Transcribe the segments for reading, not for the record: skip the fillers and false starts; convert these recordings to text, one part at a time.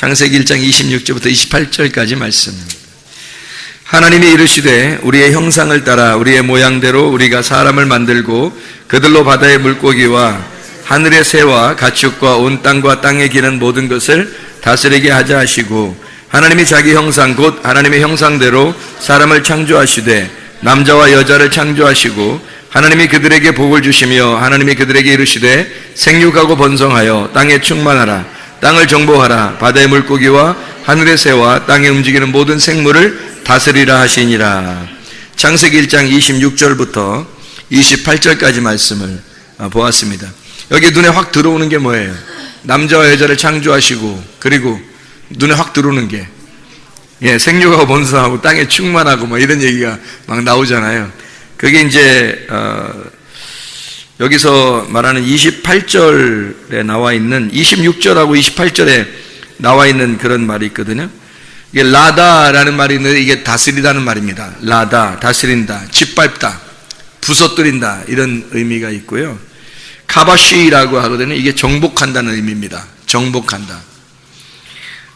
창세기 1장 26절부터 28절까지 말씀입니다. 하나님이 이르시되 우리의 형상을 따라 우리의 모양대로 우리가 사람을 만들고 그들로 바다의 물고기와 하늘의 새와 가축과 온 땅과 땅에 기는 모든 것을 다스리게 하자 하시고, 하나님이 자기 형상 곧 하나님의 형상대로 사람을 창조하시되 남자와 여자를 창조하시고, 하나님이 그들에게 복을 주시며 하나님이 그들에게 이르시되 생육하고 번성하여 땅에 충만하라. 땅을 정복하라. 바다의 물고기와 하늘의 새와 땅에 움직이는 모든 생물을 다스리라 하시니라. 창세기 1장 26절부터 28절까지 말씀을 보았습니다. 여기 눈에 확 들어오는 게 뭐예요? 남자와 여자를 창조하시고, 그리고 눈에 확 들어오는 게 생육하고 번성하고 땅에 충만하고 뭐 이런 얘기가 막 나오잖아요. 그게 이제 여기서 말하는 28절에 나와 있는 26절하고 28절에 나와 있는 그런 말이 있거든요. 이게 라다라는 말이 있는데 이게 다스리다는 말입니다. 라다, 다스린다, 짓밟다, 부서뜨린다 이런 의미가 있고요. 카바시라고 하거든요. 이게 정복한다는 의미입니다. 정복한다.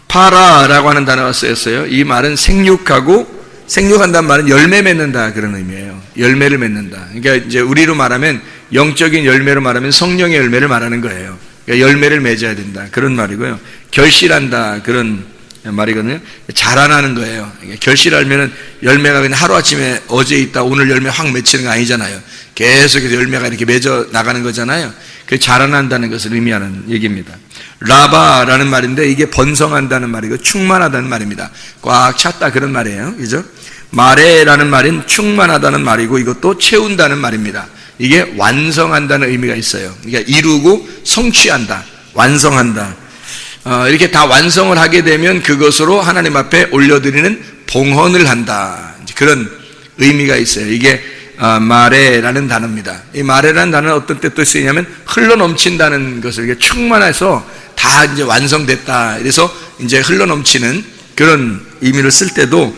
파라라고 하는 단어가 쓰였어요. 이 말은 생육한다는 말은 열매 맺는다 그런 의미예요. 열매를 맺는다. 그러니까 이제 우리로 말하면 영적인 열매로 말하면 성령의 열매를 말하는 거예요. 그러니까 열매를 맺어야 된다 그런 말이고요. 결실한다 그런 말이거든요. 자라나는 거예요. 그러니까 결실하면은 열매가 그냥 하루아침에 어제 있다 오늘 열매 확 맺히는 거 아니잖아요. 계속해서 열매가 이렇게 맺어 나가는 거잖아요. 그 자라난다는 것을 의미하는 얘기입니다. 라바라는 말인데 이게 번성한다는 말이고 충만하다는 말입니다. 꽉 찼다 그런 말이에요. 그죠? 마레라는 말은 충만하다는 말이고 이것도 채운다는 말입니다. 이게 완성한다는 의미가 있어요. 그러니까 이루고 성취한다, 완성한다. 이렇게 다 완성을 하게 되면 그것으로 하나님 앞에 올려드리는 봉헌을 한다. 그런 의미가 있어요. 이게 마레라는 단어입니다. 이 마레라는 단어는 어떤 때 또 쓰이냐면 흘러넘친다는 것을, 이게 충만해서 다 이제 완성됐다. 그래서 이제 흘러넘치는 그런 의미를 쓸 때도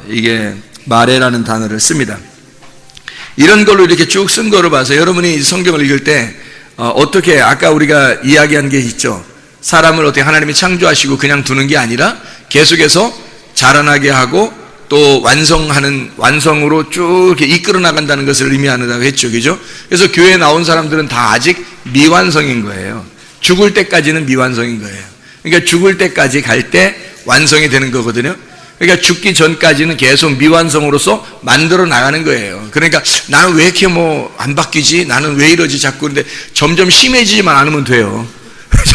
이게 마레라는 단어를 씁니다. 이런 걸로 이렇게 쭉 쓴 거로 봐서 여러분이 성경을 읽을 때 어떻게 아까 우리가 이야기한 게 있죠. 사람을 어떻게 하나님이 창조하시고 그냥 두는 게 아니라 계속해서 자라나게 하고 또 완성으로 쭉 이렇게 이끌어 나간다는 것을 의미한다고 했죠. 그죠? 그래서 교회에 나온 사람들은 다 아직 미완성인 거예요. 죽을 때까지는 미완성인 거예요. 그러니까 죽을 때까지 갈 때 완성이 되는 거거든요. 그러니까 죽기 전까지는 계속 미완성으로서 만들어 나가는 거예요. 그러니까 나는 왜 이렇게 안 바뀌지? 나는 왜 이러지? 자꾸. 근데 점점 심해지지만 않으면 돼요.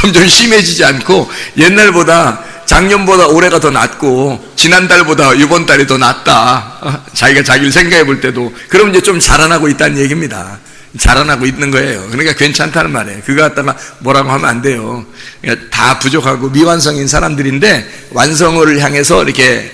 점점 심해지지 않고 옛날보다 작년보다 올해가 더 낫고 지난달보다 이번 달이 더 낫다. 자기가 자기를 생각해 볼 때도 그럼 이제 좀 자라나고 있다는 얘기입니다. 자라나고 있는 거예요. 그러니까 괜찮다는 말이에요. 그거 갖다가 뭐라고 하면 안 돼요. 그러니까 다 부족하고 미완성인 사람들인데 완성을 향해서 이렇게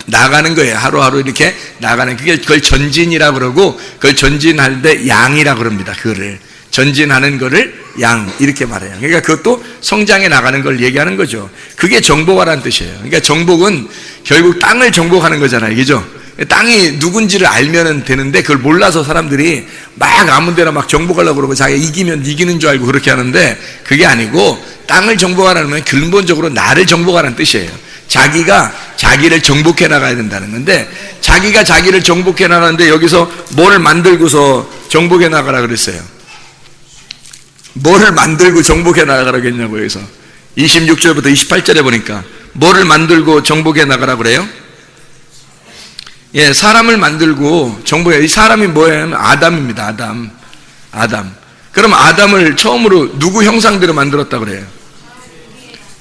나가는 거예요. 하루하루 이렇게 나가는, 그걸 전진이라고 그러고, 그걸 전진할 때 양이라고 그럽니다. 그거를 전진하는 거를 양 이렇게 말해요. 그러니까 그것도 성장해 나가는 걸 얘기하는 거죠. 그게 정복하라는 뜻이에요. 그러니까 정복은 결국 땅을 정복하는 거잖아요. 그죠? 땅이 누군지를 알면 되는데 그걸 몰라서 사람들이 막 아무 데나 막 정복하려고 그러고 자기가 이기면 이기는 줄 알고 그렇게 하는데, 그게 아니고 땅을 정복하라는 건 근본적으로 나를 정복하라는 뜻이에요. 자기가 자기를 정복해 나가야 된다는 건데, 자기가 자기를 정복해 나가는데 여기서 뭐를 만들고서 정복해 나가라 그랬어요. 뭐를 만들고 정복해 나가라고 했냐고. 여기서 26절부터 28절에 보니까 뭐를 만들고 정복해 나가라 그래요? 사람을 만들고 정복해. 이 사람이 뭐예요? 아담입니다. 아담. 그럼 아담을 처음으로 누구 형상대로 만들었다 그래요?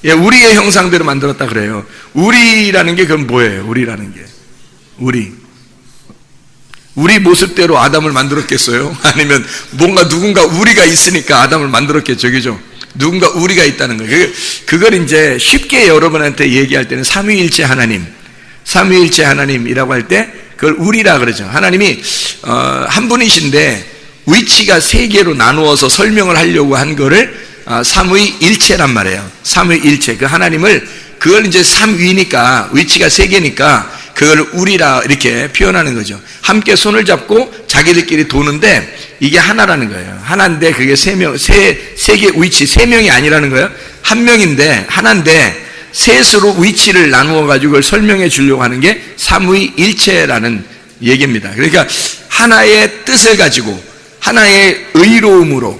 우리의 형상대로 만들었다 그래요. 우리라는 게 그럼 뭐예요? 우리라는 게 우리 모습대로 아담을 만들었겠어요? 아니면 누군가 우리가 있으니까 아담을 만들었겠죠. 그죠? 누군가 우리가 있다는 거예요. 그걸 이제 쉽게 여러분한테 얘기할 때는 삼위일체 하나님이라고 할 때 그걸 우리라 그러죠. 하나님이 한 분이신데 위치가 세 개로 나누어서 설명을 하려고 한 거를 삼위일체란 말이에요. 삼위일체. 그 하나님을, 그걸 이제 삼위니까 위치가 세 개니까 그걸 우리라 이렇게 표현하는 거죠. 함께 손을 잡고 자기들끼리 도는데 이게 하나라는 거예요. 하나인데 그게 세 개 위치, 세 명이 아니라는 거예요. 한 명인데 하나인데 셋으로 위치를 나누어 가지고 그걸 설명해 주려고 하는 게 삼위일체라는 얘기입니다. 그러니까 하나의 뜻을 가지고 하나의 의로움으로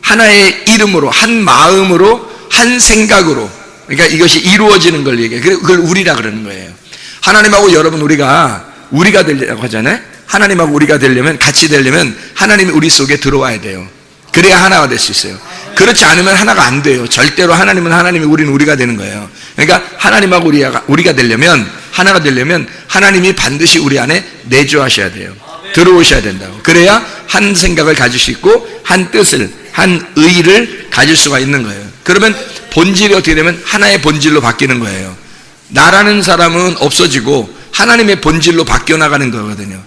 하나의 이름으로 한 마음으로 한 생각으로 그러니까 이것이 이루어지는 걸 얘기해요. 그걸 우리라 그러는 거예요. 하나님하고 여러분 우리가 되려고 하잖아요. 하나님하고 우리가 되려면 같이 되려면 하나님이 우리 속에 들어와야 돼요. 그래야 하나가 될 수 있어요. 그렇지 않으면 하나가 안 돼요. 절대로 하나님은 하나님이 우리는 우리가 되는 거예요. 그러니까 하나님하고 우리가 되려면 하나가 되려면 하나님이 반드시 우리 안에 내주하셔야 돼요. 들어오셔야 된다고. 그래야 한 생각을 가질 수 있고 한 뜻을 한 의를 가질 수가 있는 거예요. 그러면 본질이 어떻게 되면 하나의 본질로 바뀌는 거예요. 나라는 사람은 없어지고 하나님의 본질로 바뀌어 나가는 거거든요.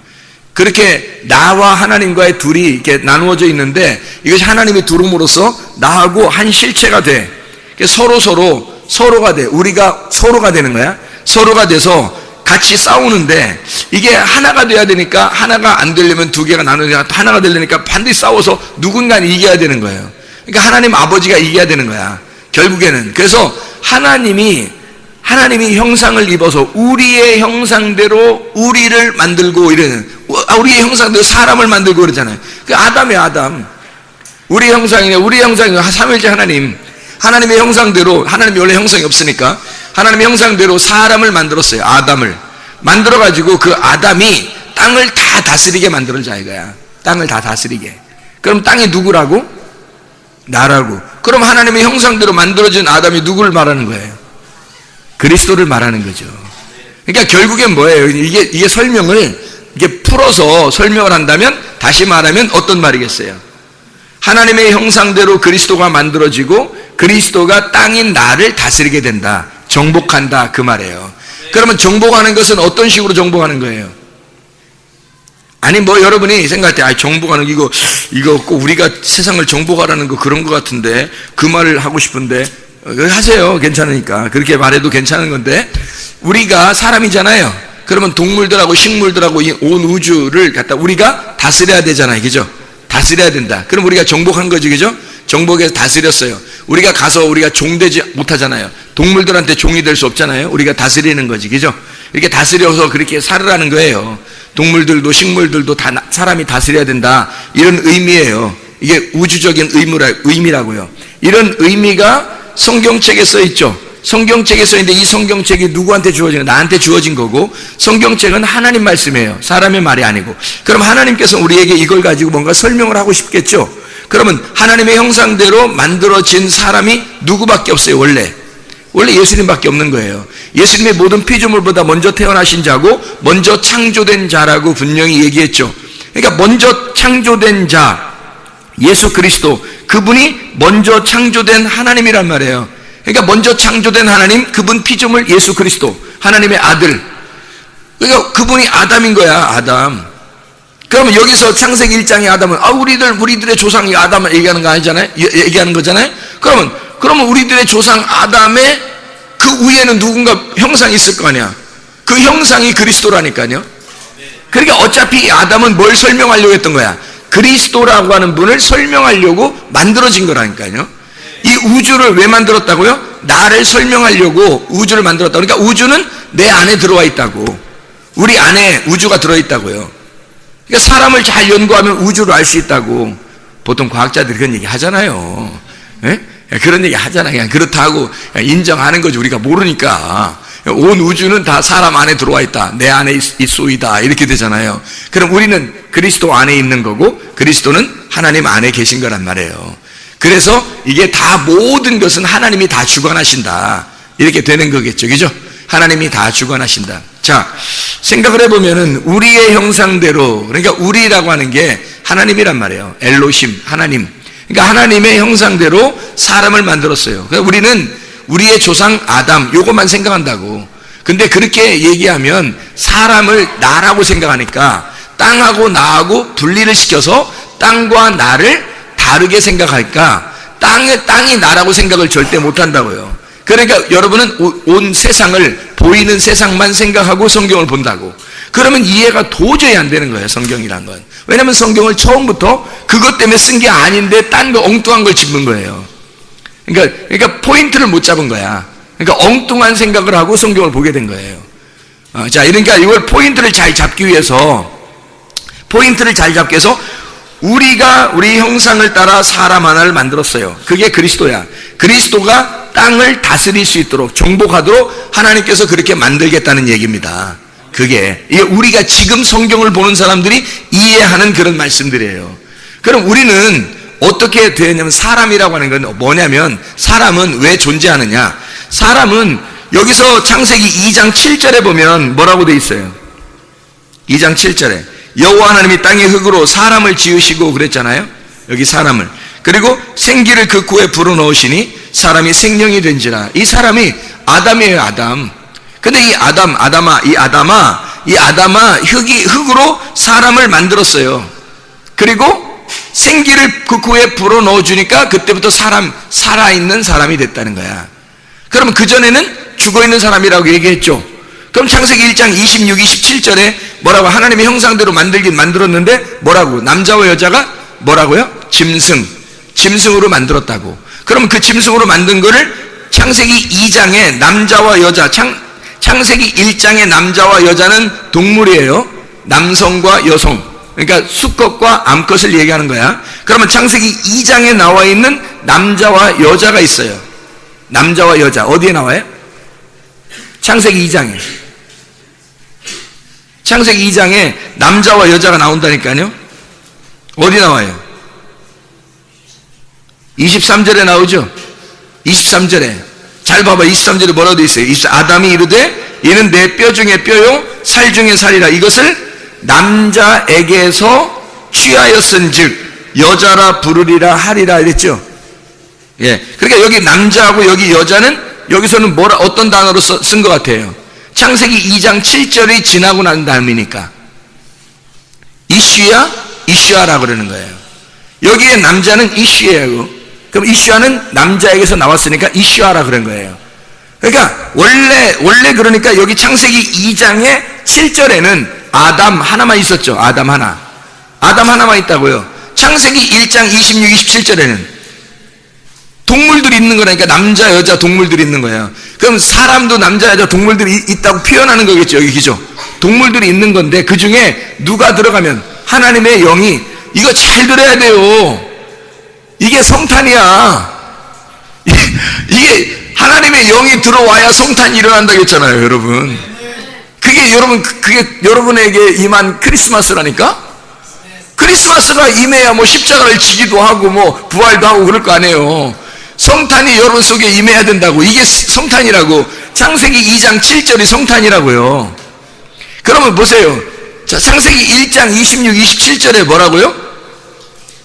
그렇게 나와 하나님과의 둘이 이렇게 나누어져 있는데 이것이 하나님이 두름으로써 나하고 한 실체가 돼. 서로가 돼. 우리가 서로가 되는 거야. 서로가 돼서 같이 싸우는데 이게 하나가 돼야 되니까 하나가 안 되려면 두 개가 나누어져 하나가 되려니까 반드시 싸워서 누군가는 이겨야 되는 거예요. 그러니까 하나님 아버지가 이겨야 되는 거야. 결국에는. 그래서 하나님이 형상을 입어서 우리의 형상대로 우리를 만들고 이러는 우리의 형상대로 사람을 만들고 그러잖아요. 그 아담이에요. 아담. 우리 형상이네. 우리 형상이 삼위일체 하나님의 형상대로 하나님이 원래 형상이 없으니까 하나님의 형상대로 사람을 만들었어요. 아담을 만들어가지고 그 아담이 땅을 다 다스리게 만들어자 이거야. 땅을 다 다스리게. 그럼 땅이 누구라고? 나라고. 그럼 하나님의 형상대로 만들어진 아담이 누구를 말하는 거예요? 그리스도를 말하는 거죠. 그러니까 결국엔 뭐예요? 이게 설명을 이게 풀어서 설명을 한다면 다시 말하면 어떤 말이겠어요? 하나님의 형상대로 그리스도가 만들어지고 그리스도가 땅인 나를 다스리게 된다. 정복한다 그 말이에요. 그러면 정복하는 것은 어떤 식으로 정복하는 거예요? 아니 뭐 여러분이 생각할 때 정복하는 이거 꼭 우리가 세상을 정복하라는 거 그런 것 같은데 그 말을 하고 싶은데 하세요. 괜찮으니까 그렇게 말해도 괜찮은 건데 우리가 사람이잖아요. 그러면 동물들하고 식물들하고 이 온 우주를 갖다 우리가 다스려야 되잖아요. 그죠? 다스려야 된다. 그럼 우리가 정복한 거지. 그죠? 정복해서 다스렸어요. 우리가 가서 우리가 종되지 못하잖아요. 동물들한테 종이 될 수 없잖아요. 우리가 다스리는 거지. 그죠? 이렇게 다스려서 그렇게 살으라는 거예요. 동물들도 식물들도 다 사람이 다스려야 된다. 이런 의미예요. 이게 우주적인 의미라고요. 이런 의미가 성경책에 써 있죠. 성경책에 써 있는데 이 성경책이 누구한테 주어진 거예요? 나한테 주어진 거고 성경책은 하나님 말씀이에요. 사람의 말이 아니고. 그럼 하나님께서 우리에게 이걸 가지고 뭔가 설명을 하고 싶겠죠. 그러면 하나님의 형상대로 만들어진 사람이 누구밖에 없어요. 원래 예수님밖에 없는 거예요. 예수님의 모든 피조물보다 먼저 태어나신 자고 먼저 창조된 자라고 분명히 얘기했죠. 그러니까 먼저 창조된 자 예수 그리스도 그분이 먼저 창조된 하나님이란 말이에요. 그러니까 먼저 창조된 하나님 그분 피조물 예수 그리스도 하나님의 아들. 그러니까 그분이 아담인 거야. 아담. 그러면 여기서 창세기 1장의 아담은 우리들의 조상이 아담을 얘기하는 거 아니잖아요. 얘기하는 거잖아요. 그러면 우리들의 조상 아담의 그 위에는 누군가 형상이 있을 거 아니야. 그 형상이 그리스도라니까요. 그러니까 어차피 아담은 뭘 설명하려고 했던 거야? 그리스도라고 하는 분을 설명하려고 만들어진 거라니까요. 이 우주를 왜 만들었다고요? 나를 설명하려고 우주를 만들었다. 그러니까 우주는 내 안에 들어와 있다고. 우리 안에 우주가 들어있다고요. 그러니까 사람을 잘 연구하면 우주를 알 수 있다고. 보통 과학자들이 그런 얘기 하잖아요. 예? 그런 얘기 하잖아요. 그냥 그렇다고 인정하는 거지. 우리가 모르니까. 온 우주는 다 사람 안에 들어와 있다. 내 안에 있소이다. 이렇게 되잖아요. 그럼 우리는 그리스도 안에 있는 거고 그리스도는 하나님 안에 계신 거란 말이에요. 그래서 이게 다 모든 것은 하나님이 다 주관하신다. 이렇게 되는 거겠죠. 그죠? 하나님이 다 주관하신다. 자, 생각을 해보면은 우리의 형상대로, 그러니까 우리라고 하는 게 하나님이란 말이에요. 엘로힘, 하나님. 그러니까 하나님의 형상대로 사람을 만들었어요. 그러니까 우리는 우리의 조상 아담, 요것만 생각한다고. 근데 그렇게 얘기하면 사람을 나라고 생각하니까 땅하고 나하고 분리를 시켜서 땅과 나를 다르게 생각할까? 땅이 나라고 생각을 절대 못한다고요. 그러니까 여러분은 온 세상을 보이는 세상만 생각하고 성경을 본다고. 그러면 이해가 도저히 안 되는 거예요. 성경이란 건. 왜냐하면 성경을 처음부터 그것 때문에 쓴 게 아닌데 딴 거 엉뚱한 걸 짚는 거예요. 그러니까 포인트를 못 잡은 거야. 그러니까 엉뚱한 생각을 하고 성경을 보게 된 거예요. 자, 그러니까 이걸 포인트를 잘 잡기 위해서 우리가 우리 형상을 따라 사람 하나를 만들었어요. 그게 그리스도야. 그리스도가 땅을 다스릴 수 있도록 정복하도록 하나님께서 그렇게 만들겠다는 얘기입니다. 그게 우리가 지금 성경을 보는 사람들이 이해하는 그런 말씀들이에요. 그럼 우리는 어떻게 되냐면, 사람이라고 하는 건 뭐냐면, 사람은 왜 존재하느냐? 사람은 여기서 창세기 2장 7절에 보면 뭐라고 돼 있어요? 2장 7절에 여호와 하나님이 땅의 흙으로 사람을 지으시고 그랬잖아요. 여기 사람을. 그리고 생기를 그 코에 불어넣으시니 사람이 생명이 된지라. 이 사람이 아담이에요. 아담. 근데 이 아담아 흙으로 사람을 만들었어요. 그리고 생기를 그 코에 불어넣어 주니까 그때부터 살아있는 사람이 됐다는 거야. 그러면 그전에는 죽어있는 사람이라고 얘기했죠. 그럼 창세기 1장 26, 27절에 뭐라고? 하나님의 형상대로 만들긴 만들었는데 뭐라고? 남자와 여자가 뭐라고요? 짐승으로 만들었다고. 그럼 그 짐승으로 만든 거를 창세기 2장에 남자와 여자, 창세기 1장의 남자와 여자는 동물이에요. 남성과 여성. 그러니까 수컷과 암컷을 얘기하는 거야. 그러면 창세기 2장에 나와 있는 남자와 여자가 있어요. 남자와 여자 어디에 나와요? 창세기 2장에. 창세기 2장에 남자와 여자가 나온다니까요. 어디 나와요? 23절에 나오죠. 23절에 잘 봐봐. 23절에 뭐라고 돼 있어요? 아담이 이르되 이는 내 뼈 중에 뼈요 살 중에 살이라. 이것을 남자에게서 취하였은즉 여자라 부르리라 하리라 이랬죠. 예. 그러니까 여기 남자하고 여기 여자는 여기서는 어떤 단어로 쓴 것 같아요? 창세기 2장 7절이 지나고 난 다음이니까 이슈아라고 그러는 거예요. 여기에 남자는 이슈예요. 그럼 이슈아는 남자에게서 나왔으니까 이슈아라 그런 거예요. 그러니까 원래 그러니까 여기 창세기 2장의 7절에는 아담 하나만 있었죠. 아담 하나만 있다고요. 창세기 1장 26, 27절에는 동물들이 있는 거라니까. 남자, 여자 동물들이 있는 거예요. 그럼 사람도 남자, 여자 동물들이 있다고 표현하는 거겠죠. 여기죠. 동물들이 있는 건데 그 중에 누가 들어가면 하나님의 영이, 이거 잘 들어야 돼요. 이게 성탄이야. 이게 하나님의 영이 들어와야 성탄이 일어난다고 했잖아요, 여러분. 그게 여러분에게 임한 크리스마스라니까? 크리스마스가 임해야 뭐 십자가를 지기도 하고 뭐 부활도 하고 그럴 거 아니에요. 성탄이 여러분 속에 임해야 된다고. 이게 성탄이라고. 창세기 2장 7절이 성탄이라고요. 그러면 보세요. 자, 창세기 1장 26, 27절에 뭐라고요?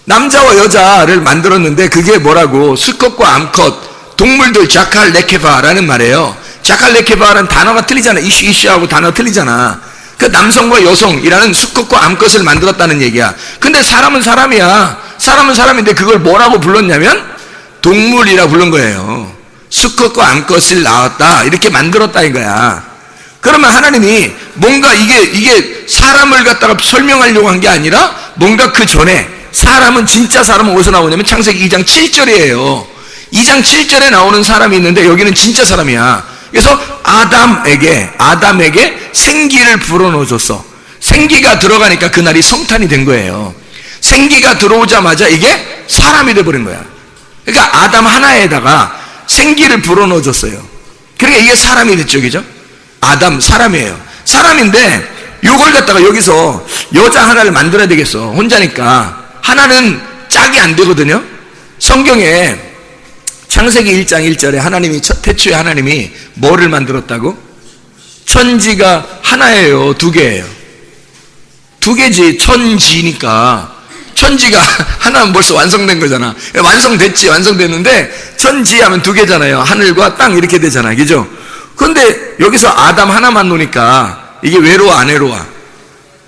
남자와 여자를 만들었는데 그게 뭐라고? 수컷과 암컷, 동물들 자칼 네케바라는 말이에요. 자칼 네케바라는 단어가 틀리잖아. 이슈하고 단어가 틀리잖아. 그 남성과 여성이라는 수컷과 암컷을 만들었다는 얘기야. 근데 사람은 사람이야. 사람은 사람인데 그걸 뭐라고 불렀냐면 동물이라 부른 거예요. 수컷과 암컷을 낳았다, 이렇게 만들었다 이거야. 그러면 하나님이 뭔가 이게 사람을 갖다가 설명하려고 한 게 아니라 뭔가 그 전에 진짜 사람은 어디서 나오냐면 창세기 2장 7절이에요. 2장 7절에 나오는 사람이 있는데 여기는 진짜 사람이야. 그래서 아담에게 생기를 불어넣어줬어. 생기가 들어가니까 그날이 성탄이 된 거예요. 생기가 들어오자마자 이게 사람이 돼버린 거야. 그러니까 아담 하나에다가 생기를 불어넣어줬어요. 그러니까 이게 사람이 됐죠, 그죠? 아담 사람이에요. 사람인데 요걸 갖다가 여기서 여자 하나를 만들어야 되겠어. 혼자니까. 하나는 짝이 안 되거든요. 성경에 창세기 1장 1절에 하나님이 태초에 하나님이 뭐를 만들었다고? 천지가 하나예요, 두 개예요? 두 개지. 천지니까 천지가 하나면 벌써 완성된 거잖아. 완성됐는데 천지 하면 두 개잖아요. 하늘과 땅 이렇게 되잖아, 그죠? 근데 여기서 아담 하나만 놓으니까 이게 외로워 안 외로워?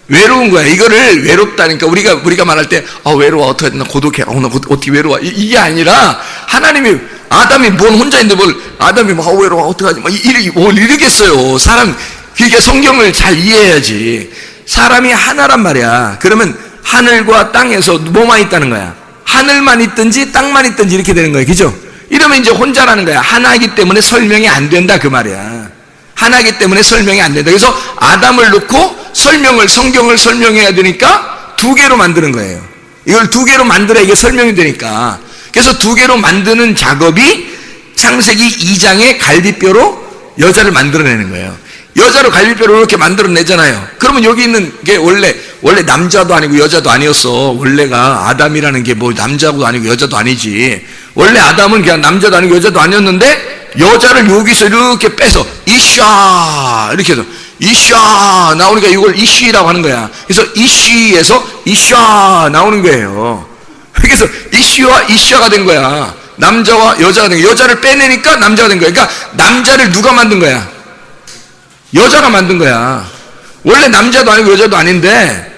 외로운 거야. 이거를 외롭다니까. 우리가 말할 때 외로워, 어떡하지, 나 고독해, 나 어떻게 외로워, 이게 아니라 하나님이 아담이 혼자 있는데 아담이 외로워, 어떡하지, 이러겠어요. 그게 성경을 잘 이해해야지. 사람이 하나란 말이야. 그러면 하늘과 땅에서 뭐만 있다는 거야? 하늘만 있든지 땅만 있든지 이렇게 되는 거야, 그죠? 이러면 이제 혼자라는 거야. 하나이기 때문에 설명이 안 된다 그 말이야. 하나이기 때문에 설명이 안 된다. 그래서 아담을 넣고 성경을 설명해야 되니까 두 개로 만드는 거예요. 이걸 두 개로 만들어야 이게 설명이 되니까. 그래서 두 개로 만드는 작업이 창세기 2장의 갈비뼈로 여자를 만들어내는 거예요. 여자로 갈비뼈로 이렇게 만들어내잖아요. 그러면 여기 있는 게 원래 남자도 아니고 여자도 아니었어. 원래가 아담이라는 게 뭐 남자도 아니고 여자도 아니지. 원래 아담은 그냥 남자도 아니고 여자도 아니었는데 여자를 여기서 이렇게 빼서 이샤 이렇게 해서 이샤 나오니까 이걸 이시라고 하는 거야. 그래서 이시에서 이샤 나오는 거예요. 그래서 이시와 이샤가 된 거야. 남자와 여자가 된 거야. 여자를 빼내니까 남자가 된 거야. 그러니까 남자를 누가 만든 거야? 여자가 만든 거야. 원래 남자도 아니고 여자도 아닌데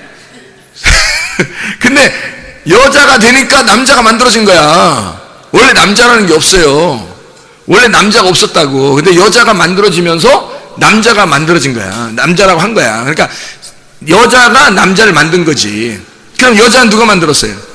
근데 여자가 되니까 남자가 만들어진 거야. 원래 남자라는 게 없어요. 원래 남자가 없었다고. 근데 여자가 만들어지면서 남자가 만들어진 거야. 남자라고 한 거야. 그러니까 여자가 남자를 만든 거지. 그럼 여자는 누가 만들었어요?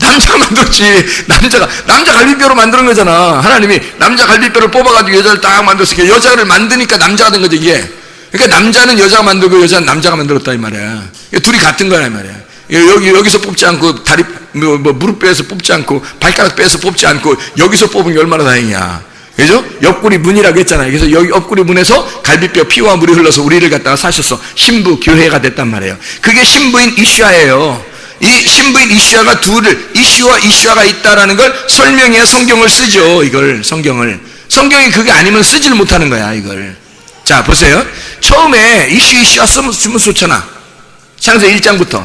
남자가 만들었지. 남자 갈비뼈로 만드는 거잖아. 하나님이 남자 갈비뼈를 뽑아가지고 여자를 딱 만들었으니까 여자를 만드니까 남자가 된 거지 이게. 그러니까 남자는 여자가 만들고 여자는 남자가 만들었다 이 말이야. 둘이 같은 거야 이 말이야. 여기서 뽑지 않고 다리 무릎 뼈에서 뽑지 않고 발가락 뼈에서 뽑지 않고 여기서 뽑은 게 얼마나 다행이야. 그죠? 옆구리 문이라고 했잖아요. 그래서 여기 옆구리 문에서 갈비뼈 피와 물이 흘러서 우리를 갖다가 사셨어. 신부 교회가 됐단 말이에요. 그게 신부인 이슈아예요. 이 신부인 이슈아가 이슈와 이슈아가 있다라는 걸 설명해야 성경을 쓰죠. 이걸 성경이 그게 아니면 쓰지를 못하는 거야 이걸. 자 보세요. 처음에 이슈아 쓰면 좋잖아. 창세기 1장부터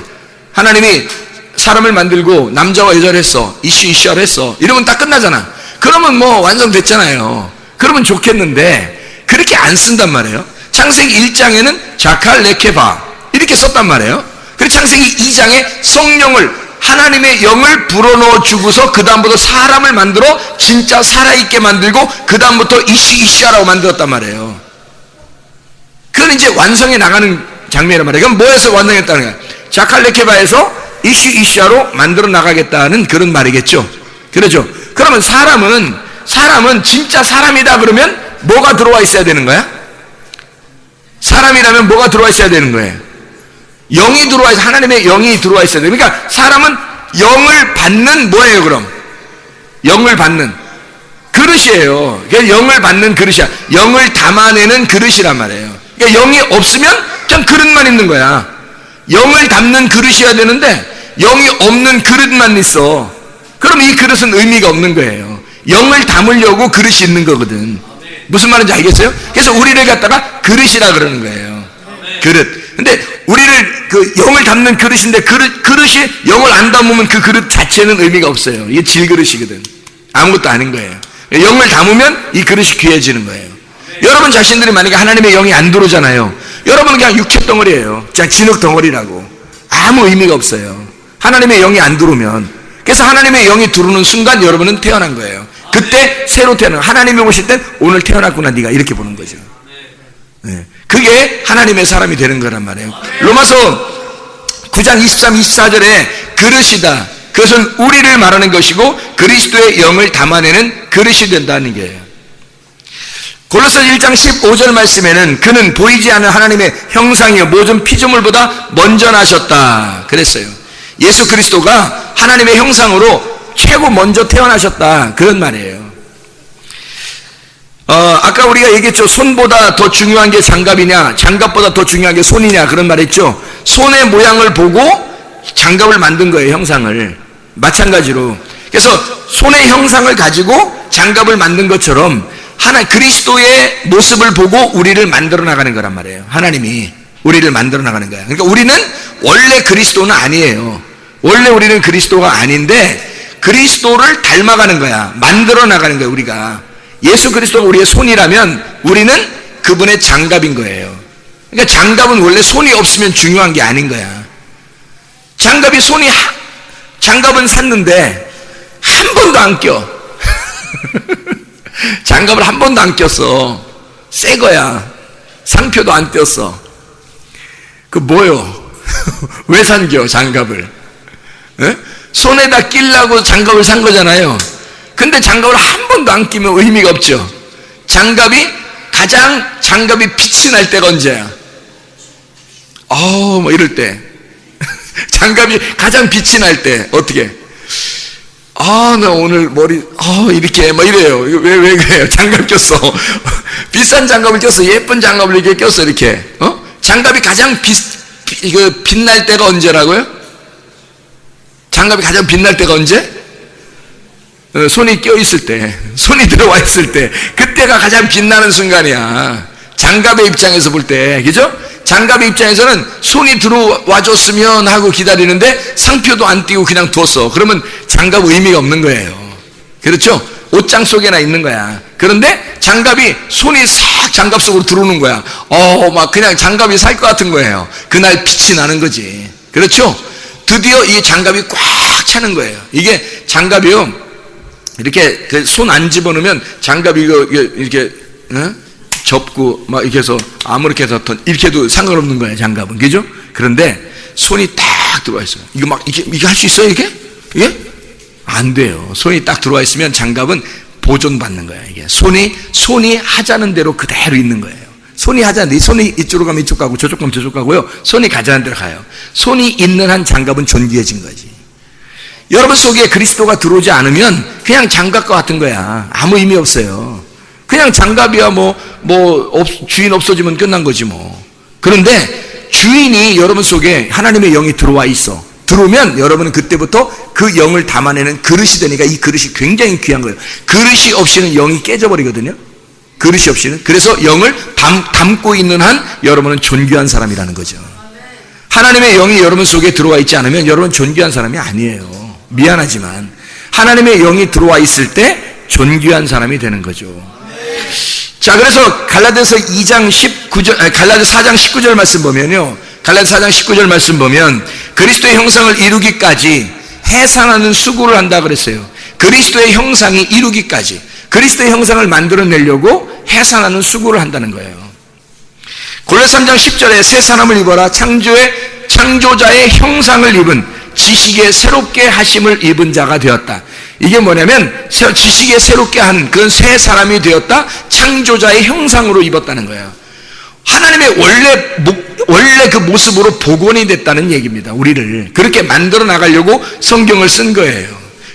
하나님이 사람을 만들고 남자와 여자를 했어. 이슈아를 했어. 이러면 딱 끝나잖아. 그러면 뭐 완성됐잖아요. 그러면 좋겠는데 그렇게 안 쓴단 말이에요. 창세기 1장에는 자칼 레케바 이렇게 썼단 말이에요. 그리고 창세기 2장에 성령을 하나님의 영을 불어넣어 주고서 그 다음부터 사람을 만들어 진짜 살아있게 만들고 그 다음부터 이시아라고 만들었단 말이에요. 그건 이제 완성해 나가는 장면이란 말이에요. 그럼 뭐에서 완성했다는 거야? 자칼 레케바에서 이시아로 만들어 나가겠다는 그런 말이겠죠. 그렇죠? 그러면 사람은 진짜 사람이다 그러면 뭐가 들어와 있어야 되는 거야? 사람이라면 뭐가 들어와 있어야 되는 거예요? 영이 들어와 있어. 하나님의 영이 들어와 있어야 돼. 그러니까 사람은 영을 받는 뭐예요 그럼? 영을 받는 그릇이에요. 그러니까 영을 받는 그릇이야. 영을 담아내는 그릇이란 말이에요. 그러니까 영이 없으면 그냥 그릇만 있는 거야. 영을 담는 그릇이어야 되는데 영이 없는 그릇만 있어. 그럼 이 그릇은 의미가 없는 거예요. 영을 담으려고 그릇이 있는 거거든. 무슨 말인지 알겠어요? 그래서 우리를 갖다가 그릇이라 그러는 거예요. 그릇. 근데 우리를 그 영을 담는 그릇인데 그릇이 영을 안 담으면 그 그릇 자체는 의미가 없어요. 이게 질그릇이거든. 아무것도 아닌 거예요. 영을 담으면 이 그릇이 귀해지는 거예요. 여러분 자신들이 만약에 하나님의 영이 안 들어오잖아요. 여러분은 그냥 육체 덩어리예요. 그냥 진흙 덩어리라고. 아무 의미가 없어요. 하나님의 영이 안 들어오면. 그래서 하나님의 영이 들어오는 순간 여러분은 태어난 거예요. 그때 새로 태어난 거예요. 하나님이 오실 땐 오늘 태어났구나 네가 이렇게 보는 거죠. 네. 그게 하나님의 사람이 되는 거란 말이에요. 로마서 9장 23, 24절에 그릇이다. 그것은 우리를 말하는 것이고 그리스도의 영을 담아내는 그릇이 된다는 거예요. 골로새 1장 15절 말씀에는 그는 보이지 않는 하나님의 형상이요 모든 피조물보다 먼저 나셨다 그랬어요. 예수 그리스도가 하나님의 형상으로 최고 먼저 태어나셨다 그런 말이에요. 아까 우리가 얘기했죠. 손보다 더 중요한 게 장갑이냐 장갑보다 더 중요한 게 손이냐 그런 말 했죠. 손의 모양을 보고 장갑을 만든 거예요. 형상을. 마찬가지로 그래서 손의 형상을 가지고 장갑을 만든 것처럼 그리스도의 모습을 보고 우리를 만들어 나가는 거란 말이에요. 하나님이 우리를 만들어 나가는 거야. 그러니까 우리는 원래 그리스도는 아니에요. 원래 우리는 그리스도가 아닌데 그리스도를 닮아가는 거야. 만들어 나가는 거야 우리가. 예수 그리스도가 우리의 손이라면 우리는 그분의 장갑인 거예요. 그러니까 장갑은 원래 손이 없으면 중요한 게 아닌 거야. 장갑은 샀는데 한 번도 안 껴. 장갑을 한 번도 안 꼈어. 새 거야. 상표도 안 떼었어. 그 뭐요? 왜 산겨 장갑을? 에? 손에다 끼려고 장갑을 산 거잖아요. 근데 장갑을 한 번도 안 끼면 의미가 없죠. 장갑이 빛이 날 때가 언제야? 뭐 이럴 때. 장갑이 가장 빛이 날 때, 어떻게? 나 오늘 머리, 이렇게, 이래요. 왜 그래요? 장갑 꼈어. 비싼 장갑을 꼈어. 예쁜 장갑을 이렇게 꼈어, 이렇게. 장갑이 가장 빛날 때가 언제라고요? 장갑이 가장 빛날 때가 언제? 손이 껴있을 때, 손이 들어와 있을 때, 그때가 가장 빛나는 순간이야. 장갑의 입장에서 볼 때, 그죠? 장갑의 입장에서는 손이 들어와 줬으면 하고 기다리는데 상표도 안 띄고 그냥 뒀어. 그러면 장갑 의미가 없는 거예요. 그렇죠? 옷장 속에나 있는 거야. 그런데 장갑이 손이 싹 장갑 속으로 들어오는 거야. 막 그냥 장갑이 살 것 같은 거예요. 그날 빛이 나는 거지. 그렇죠? 드디어 이 장갑이 꽉 차는 거예요. 이게 장갑이요. 이렇게 손 안 집어넣으면 장갑이 이렇게, 접고 이렇게 해서 아무렇게 해서 이렇게 해도 상관없는 거예요, 장갑은. 그죠? 그런데 손이 딱 들어와 있어요. 이게 할 수 있어요, 이게? 안 돼요. 손이 딱 들어와 있으면 장갑은 보존받는 거예요. 이게 손이 하자는 대로 그대로 있는 거예요. 손이 하자는 대로, 손이 이쪽으로 가면 이쪽 가고 저쪽 가면 저쪽 가고요. 손이 가자는 대로 가요. 손이 있는 한 장갑은 존귀해진 거지. 여러분 속에 그리스도가 들어오지 않으면 그냥 장갑과 같은 거야. 아무 의미 없어요. 그냥 장갑이야 주인 없어지면 끝난 거지 뭐. 그런데 주인이 여러분 속에 하나님의 영이 들어와 있어. 들어오면 여러분은 그때부터 그 영을 담아내는 그릇이 되니까 이 그릇이 굉장히 귀한 거예요. 그릇이 없이는 영이 깨져버리거든요. 그릇이 없이는. 그래서 영을 담고 있는 한 여러분은 존귀한 사람이라는 거죠. 하나님의 영이 여러분 속에 들어와 있지 않으면 여러분 존귀한 사람이 아니에요. 미안하지만 하나님의 영이 들어와 있을 때 존귀한 사람이 되는 거죠. 자, 그래서 갈라디아서 4장 19절 말씀 보면요. 갈라디아서 4장 19절 말씀 보면 그리스도의 형상을 이루기까지 해산하는 수고를 한다 그랬어요. 그리스도의 형상이 이루기까지, 그리스도의 형상을 만들어내려고 해산하는 수고를 한다는 거예요. 골로새 3장 10절에 새 사람을 입어라. 창조자의 형상을 입은 지식에 새롭게 하심을 입은 자가 되었다. 이게 뭐냐면 지식에 새롭게 하는 그런 새 사람이 되었다. 창조자의 형상으로 입었다는 거예요. 하나님의 원래 그 모습으로 복원이 됐다는 얘기입니다. 우리를 그렇게 만들어 나가려고 성경을 쓴 거예요.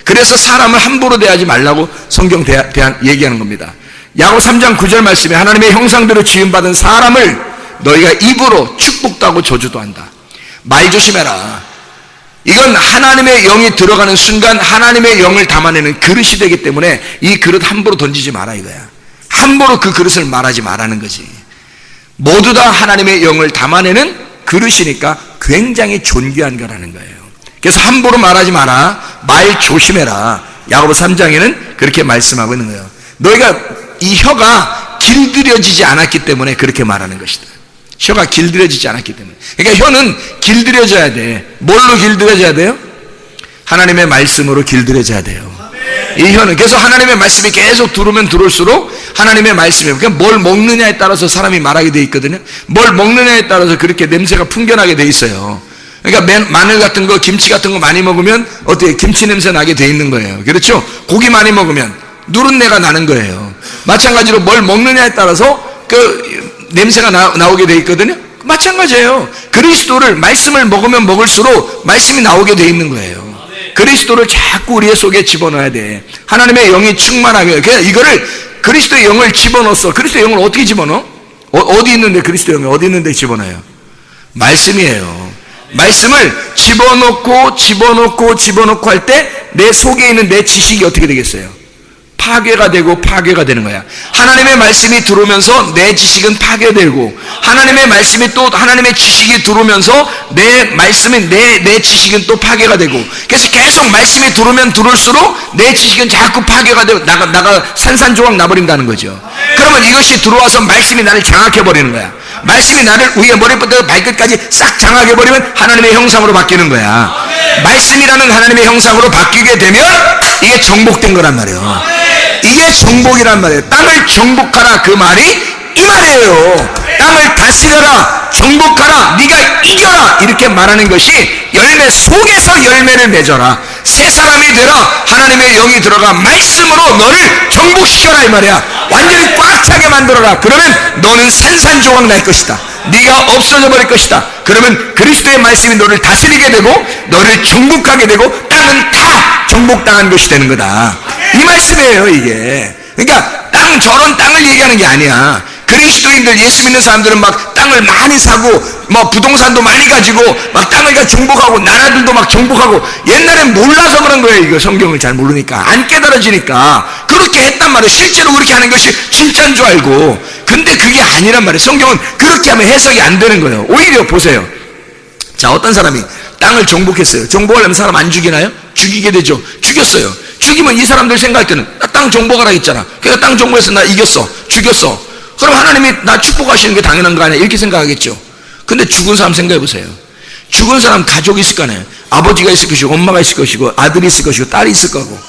그래서 사람을 함부로 대하지 말라고 성경 얘기하는 겁니다. 야고보 3장 9절 말씀에 하나님의 형상대로 지음받은 사람을 너희가 입으로 축복도 하고 저주도 한다. 말 조심해라. 이건 하나님의 영이 들어가는 순간 하나님의 영을 담아내는 그릇이 되기 때문에 이 그릇 함부로 던지지 마라 이거야. 함부로 그 그릇을 말하지 말라는 거지. 모두 다 하나님의 영을 담아내는 그릇이니까 굉장히 존귀한 거라는 거예요. 그래서 함부로 말하지 마라. 말 조심해라. 야고보 3장에는 그렇게 말씀하고 있는 거예요. 너희가 이 혀가 길들여지지 않았기 때문에 그렇게 말하는 것이다. 혀가 길들여지지 않았기 때문에. 그러니까 혀는 길들여져야 돼. 뭘로 길들여져야 돼요? 하나님의 말씀으로 길들여져야 돼요. 이 혀는. 그래서 하나님의 말씀이 계속 들어오면 들어올수록 하나님의 말씀이, 그러니까 뭘 먹느냐에 따라서 사람이 말하게 돼 있거든요. 뭘 먹느냐에 따라서 그렇게 냄새가 풍겨나게 돼 있어요. 그러니까 마늘 같은 거, 김치 같은 거 많이 먹으면 어떻게 김치 냄새 나게 돼 있는 거예요. 그렇죠? 고기 많이 먹으면 누른내가 나는 거예요. 마찬가지로 뭘 먹느냐에 따라서 냄새가 나오게 돼 있거든요. 마찬가지예요. 그리스도를, 말씀을 먹으면 먹을수록 말씀이 나오게 돼 있는 거예요. 그리스도를 자꾸 우리의 속에 집어넣어야 돼. 하나님의 영이 충만하게. 그냥 이거를 그리스도의 영을 집어넣었어. 그리스도의 영을 어떻게 집어넣어? 어디 있는데 그리스도의 영이 어디 있는데 집어넣어요? 말씀이에요. 말씀을 집어넣고 할 때 내 속에 있는 내 지식이 어떻게 되겠어요? 파괴가 되는 거야. 하나님의 말씀이 들어오면서 내 지식은 파괴되고, 하나님의 말씀이 또 하나님의 지식이 들어오면서 내 지식은 또 파괴가 되고, 그래서 계속 말씀이 들어오면 들어올수록 내 지식은 자꾸 파괴가 되고 나가 산산조각 나버린다는 거죠. 그러면 이것이 들어와서 말씀이 나를 장악해 버리는 거야. 말씀이 나를 위에 머리부터 발끝까지 싹 장악해 버리면 하나님의 형상으로 바뀌는 거야. 말씀이라는 하나님의 형상으로 바뀌게 되면 이게 정복된 거란 말이에요. 이게 정복이란 말이에요. 땅을 정복하라, 그 말이 이 말이에요. 땅을 다스려라, 정복하라, 네가 이겨라, 이렇게 말하는 것이 열매 속에서 열매를 맺어라. 새 사람이 되라. 하나님의 영이 들어가 말씀으로 너를 정복시켜라 이 말이야. 완전히 꽉 차게 만들어라. 그러면 너는 산산조각 날 것이다. 네가 없어져 버릴 것이다. 그러면 그리스도의 말씀이 너를 다스리게 되고 너를 정복하게 되고 땅은 다 정복당한 것이 되는 거다. 이 말씀이에요 이게. 그러니까 저런 땅을 얘기하는 게 아니야. 그리스도인들, 예수 믿는 사람들은 막 땅을 많이 사고 뭐 부동산도 많이 가지고 막 땅을 다 정복하고 나라들도 막 정복하고, 옛날엔 몰라서 그런 거예요. 이거 성경을 잘 모르니까, 안 깨달아지니까 그렇게 했단 말이에요. 실제로 그렇게 하는 것이 진짜인 줄 알고. 근데 그게 아니란 말이에요. 성경은 그렇게 하면 해석이 안 되는 거예요. 오히려 보세요. 자, 어떤 사람이 땅을 정복했어요. 정복하려면 사람 안 죽이나요? 죽이게 되죠. 죽였어요. 죽이면 이 사람들 생각할 때는 나 땅 정복하라 했잖아. 그러니까 땅 정복해서 나 이겼어, 죽였어. 그럼 하나님이 나 축복하시는 게 당연한 거 아니야? 이렇게 생각하겠죠. 근데 죽은 사람 생각해 보세요. 죽은 사람 가족이 있을 거 아니에요. 아버지가 있을 것이고 엄마가 있을 것이고 아들이 있을 것이고 딸이 있을 거고,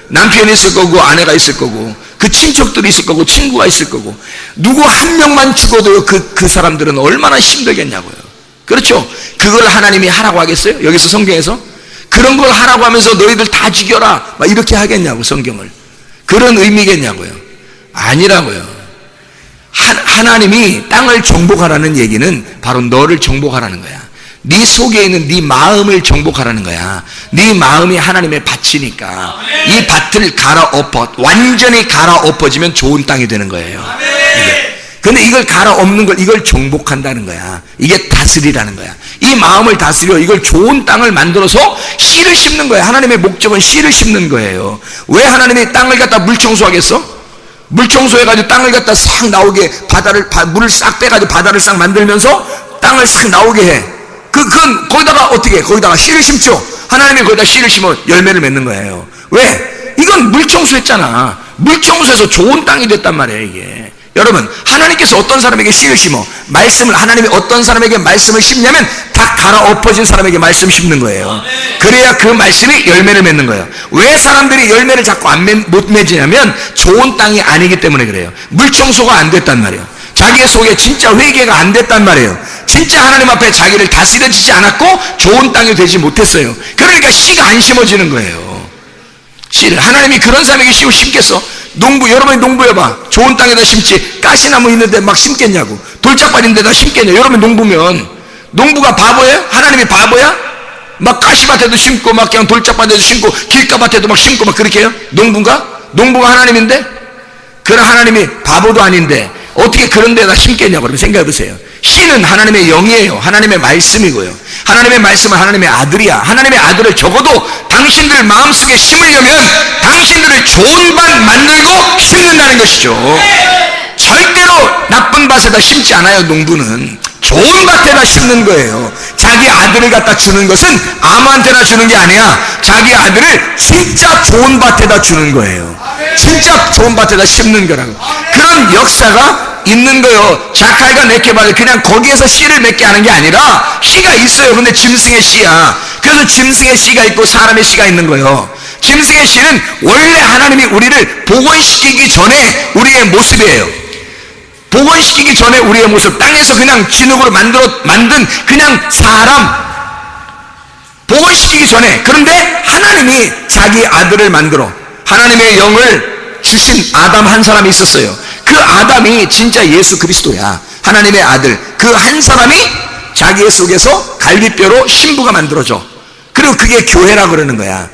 남편이 있을 거고 아내가 있을 거고 그 친척들이 있을 거고 친구가 있을 거고, 누구 한 명만 죽어도 그 사람들은 얼마나 힘들겠냐고요. 그렇죠? 그걸 하나님이 하라고 하겠어요? 여기서 성경에서 그런 걸 하라고 하면서 너희들 다 죽여라 막 이렇게 하겠냐고. 성경을 그런 의미겠냐고요. 아니라고요. 하나님이 땅을 정복하라는 얘기는 바로 너를 정복하라는 거야. 네 속에 있는 네 마음을 정복하라는 거야. 네 마음이 하나님의 밭이니까 이 밭을 갈아엎어, 완전히 갈아엎어지면 좋은 땅이 되는 거예요. 근데 이걸 갈아엎는 걸, 이걸 정복한다는 거야. 이게 다스리라는 거야. 이 마음을 다스려 이걸 좋은 땅을 만들어서 씨를 심는 거야. 하나님의 목적은 씨를 심는 거예요. 왜 하나님이 땅을 갖다 물 청소하겠어? 물 청소해가지고 땅을 갖다 싹 나오게, 물을 싹 빼가지고 바다를 싹 만들면서 땅을 싹 나오게 해. 그건 거기다가 어떻게 해? 거기다가 씨를 심죠. 하나님이 거기다 씨를 심어 열매를 맺는 거예요. 왜? 이건 물 청소했잖아. 물 청소해서 좋은 땅이 됐단 말이에요 이게. 여러분, 하나님께서 어떤 사람에게 씨를 심어? 말씀을, 하나님이 어떤 사람에게 말씀을 심냐면 다 갈아엎어진 사람에게 말씀 심는 거예요. 그래야 그 말씀이 열매를 맺는 거예요. 왜 사람들이 열매를 자꾸 못 맺으냐면 좋은 땅이 아니기 때문에 그래요. 물 청소가 안 됐단 말이에요. 자기 속에 진짜 회개가 안 됐단 말이에요. 진짜 하나님 앞에 자기를 다스려지지 않았고 좋은 땅이 되지 못했어요. 그러니까 씨가 안 심어지는 거예요. 씨를 하나님이 그런 사람에게 씨를 심겠어? 여러분이 농부해봐. 좋은 땅에다 심지 가시나무 있는데 막 심겠냐고. 돌짝밭 있는데다 심겠냐. 여러분 농부면, 농부가 바보예요? 하나님이 바보야? 막 가시밭에도 심고 막 그냥 돌짝밭에도 심고 길가밭에도 막 심고 막 그렇게 해요? 농부가 하나님인데? 그런 하나님이 바보도 아닌데 어떻게 그런 데다 심겠냐고. 그러면 생각해 보세요. 씨는 하나님의 영이에요. 하나님의 말씀이고요. 하나님의 말씀은 하나님의 아들이야. 하나님의 아들을 적어도 당신들 마음속에 심으려면 당신들을 좋은 밭 만들고 심는다는 것이죠. 절대로 나쁜 밭에다 심지 않아요. 농부는 좋은 밭에다 심는 거예요. 자기 아들을 갖다 주는 것은 아무한테나 주는 게 아니야. 자기 아들을 진짜 좋은 밭에다 주는 거예요. 진짜 좋은 밭에다 심는 거라고. 그런 역사가 있는 거요. 자칼과 네케바를 그냥 거기에서 씨를 맺게 하는 게 아니라 씨가 있어요. 근데 짐승의 씨야. 그래서 짐승의 씨가 있고 사람의 씨가 있는 거예요. 짐승의 씨는 원래 하나님이 우리를 복원시키기 전에 우리의 모습이에요. 복원시키기 전에 우리의 모습, 땅에서 그냥 진흙으로 만든 그냥 사람, 복원시키기 전에. 그런데 하나님이 자기 아들을 만들어 하나님의 영을 주신 아담 한 사람이 있었어요. 그 아담이 진짜 예수 그리스도야. 하나님의 아들. 그 한 사람이 자기 속에서 갈비뼈로 신부가 만들어져. 그리고 그게 교회라 그러는 거야.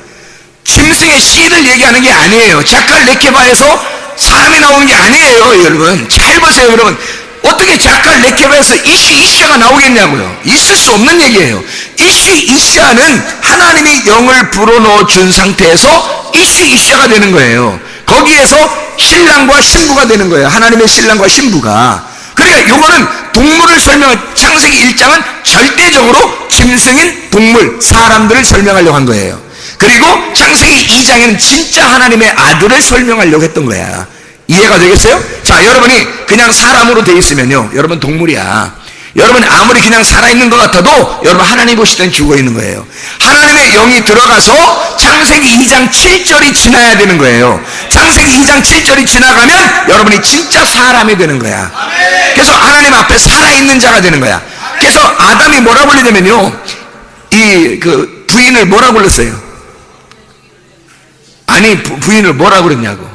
짐승의 씨를 얘기하는 게 아니에요. 자칼 네케바에서 사람이 나오는 게 아니에요. 여러분 잘 보세요. 여러분 어떻게 자칼 네케바에서 이시가 나오겠냐고요. 있을 수 없는 얘기예요. 이시아는 하나님이 영을 불어넣어 준 상태에서 이시아가 되는 거예요. 거기에서 신랑과 신부가 되는 거예요. 하나님의 신랑과 신부가. 그러니까 요거는 동물을 설명할, 창세기 1장은 절대적으로 짐승인 동물, 사람들을 설명하려고 한 거예요. 그리고 창세기 2장에는 진짜 하나님의 아들을 설명하려고 했던 거야. 이해가 되겠어요? 자, 여러분이 그냥 사람으로 돼 있으면요, 여러분 동물이야. 여러분 아무리 그냥 살아있는 것 같아도 여러분 하나님 보실 땐 죽어있는 거예요. 하나님의 영이 들어가서 창세기 2장 7절이 지나야 되는 거예요. 창세기 2장 7절이 지나가면 여러분이 진짜 사람이 되는 거야. 그래서 하나님 앞에 살아있는 자가 되는 거야. 그래서 아담이 뭐라 불리냐면요, 그 부인을 뭐라 불렀어요? 아니, 부인을 뭐라 그랬냐고.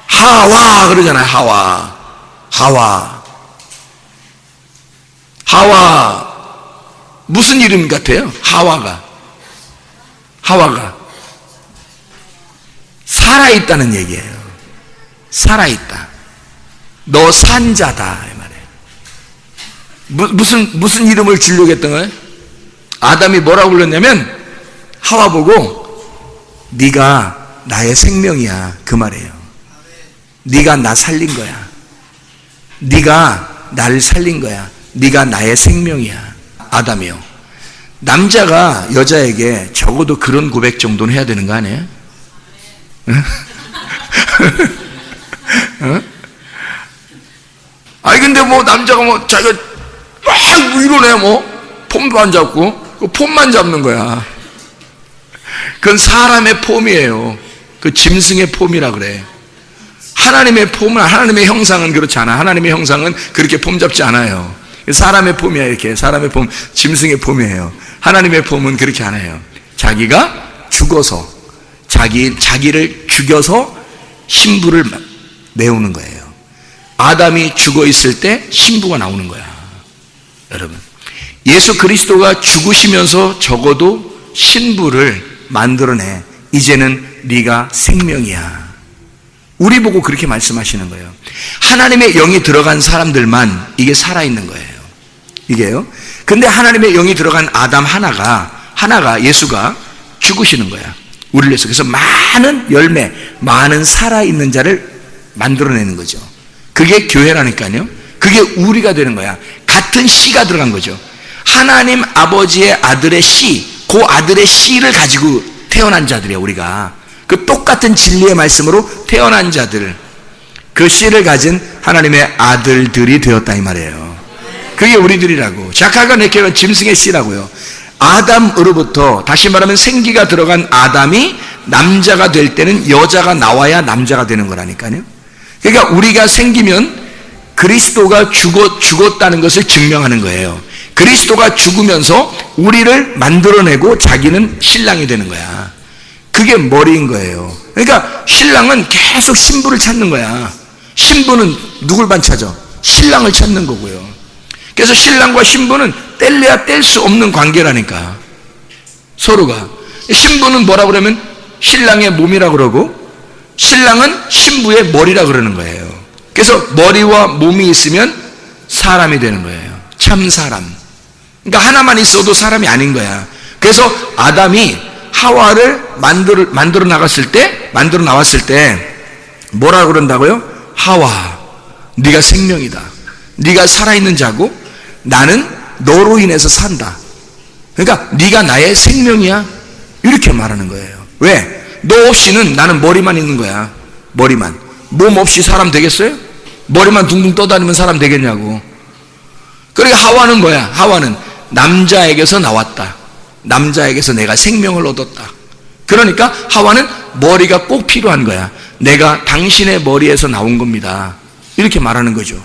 하와 그러잖아요. 하와. 무슨 이름 같아요? 하와가 살아있다는 얘기예요. 살아있다. 너 산자다 이 말이에요. 무슨 이름을 주려고 했던 거예요? 아담이 뭐라고 불렀냐면 하와 보고 네가 나의 생명이야 그 말이에요. 네가 나 살린 거야. 네가 나를 살린 거야. 네가 나의 생명이야. 아담이요. 남자가 여자에게 적어도 그런 고백 정도는 해야 되는 거 아니에요? 아니 근데 뭐 남자가 뭐 자기가 막 이러네 뭐 폼도 안 잡고 그 폼만 잡는 거야. 그건 사람의 폼이에요. 그 짐승의 폼이라 그래. 하나님의 폼은, 하나님의 형상은 그렇지 않아. 하나님의 형상은 그렇게 폼 잡지 않아요. 사람의 폼이야. 이렇게 사람의 폼, 짐승의 폼이에요. 하나님의 폼은 그렇게 안 해요. 자기가 죽어서 자기를 죽여서 신부를 내오는 거예요. 아담이 죽어 있을 때 신부가 나오는 거야. 여러분, 예수 그리스도가 죽으시면서 적어도 신부를 만들어내. 이제는 네가 생명이야. 우리 보고 그렇게 말씀하시는 거예요. 하나님의 영이 들어간 사람들만 이게 살아있는 거예요. 이게요. 근데 하나님의 영이 들어간 아담 하나가 예수가 죽으시는 거야. 우리를 위해서. 그래서 많은 열매, 많은 살아있는 자를 만들어내는 거죠. 그게 교회라니까요. 그게 우리가 되는 거야. 같은 씨가 들어간 거죠. 하나님 아버지의 아들의 씨, 그 아들의 씨를 가지고 태어난 자들이야, 우리가. 그 똑같은 진리의 말씀으로 태어난 자들, 그 씨를 가진 하나님의 아들들이 되었다 이 말이에요. 그게 우리들이라고. 자카가 네케는 짐승의 씨라고요. 아담으로부터, 다시 말하면 생기가 들어간 아담이 남자가 될 때는 여자가 나와야 남자가 되는 거라니까요. 그러니까 우리가 생기면 그리스도가 죽었다는 것을 증명하는 거예요. 그리스도가 죽으면서 우리를 만들어내고 자기는 신랑이 되는 거야. 그게 머리인 거예요. 그러니까 신랑은 계속 신부를 찾는 거야. 신부는 누굴 찾아? 신랑을 찾는 거고요. 그래서 신랑과 신부는 뗄래야 뗄 수 없는 관계라니까. 서로가. 신부는 뭐라 그러면 신랑의 몸이라 그러고, 신랑은 신부의 머리라 그러는 거예요. 그래서 머리와 몸이 있으면 사람이 되는 거예요. 참 사람. 그러니까 하나만 있어도 사람이 아닌 거야. 그래서 아담이 하와를 만들어 나왔을 때 뭐라 그런다고요? 하와, 네가 생명이다. 네가 살아있는 자고 나는 너로 인해서 산다. 그러니까 네가 나의 생명이야. 이렇게 말하는 거예요. 왜? 너 없이는 나는 머리만 있는 거야. 머리만. 몸 없이 사람 되겠어요? 머리만 둥둥 떠다니면 사람 되겠냐고. 그러니까 하와는 뭐야? 하와는 남자에게서 나왔다. 남자에게서 내가 생명을 얻었다. 그러니까 하와는 머리가 꼭 필요한 거야. 내가 당신의 머리에서 나온 겁니다. 이렇게 말하는 거죠.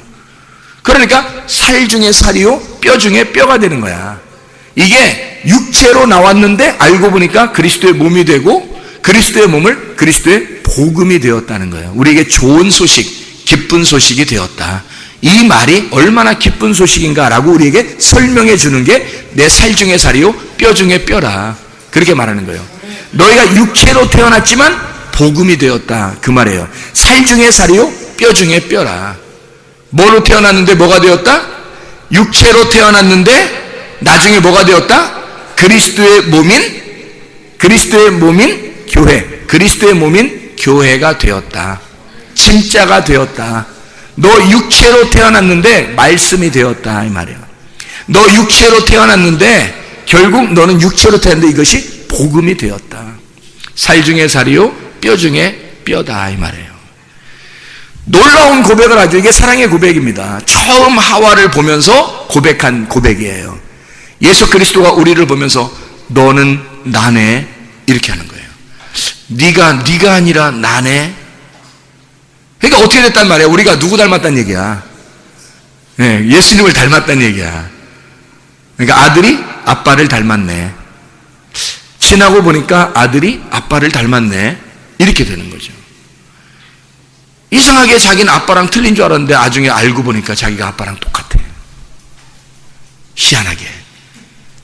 그러니까 살 중에 살이요, 뼈 중에 뼈가 되는 거야. 이게 육체로 나왔는데 알고 보니까 그리스도의 몸이 되고 그리스도의 몸을 그리스도의 복음이 되었다는 거예요. 우리에게 좋은 소식, 기쁜 소식이 되었다. 이 말이 얼마나 기쁜 소식인가라고 우리에게 설명해 주는 게 내 살 중에 살이요, 뼈 중에 뼈라. 그렇게 말하는 거예요. 너희가 육체로 태어났지만 복음이 되었다. 그 말이에요. 살 중에 살이요, 뼈 중에 뼈라. 뭐로 태어났는데 뭐가 되었다? 육체로 태어났는데 나중에 뭐가 되었다? 그리스도의 몸인 교회. 그리스도의 몸인 교회가 되었다. 진짜가 되었다. 너 육체로 태어났는데 말씀이 되었다 이 말이에요. 너 육체로 태어났는데 결국 너는 육체로 태어났는데 이것이 복음이 되었다. 살 중에 살이요, 뼈 중에 뼈다 이 말이에요. 놀라운 고백을 하죠. 이게 사랑의 고백입니다. 처음 하와를 보면서 고백한 고백이에요. 예수 그리스도가 우리를 보면서 너는 나네 이렇게 하는 거예요. 네가 아니라 나네. 그러니까 어떻게 됐단 말이야? 우리가 누구 닮았다는 얘기야? 네, 예수님을 닮았다는 얘기야. 그러니까 아들이 아빠를 닮았네. 지나고 보니까 아들이 아빠를 닮았네. 이렇게 되는 거죠. 이상하게 자기는 아빠랑 틀린 줄 알았는데 나중에 알고 보니까 자기가 아빠랑 똑같아. 희한하게.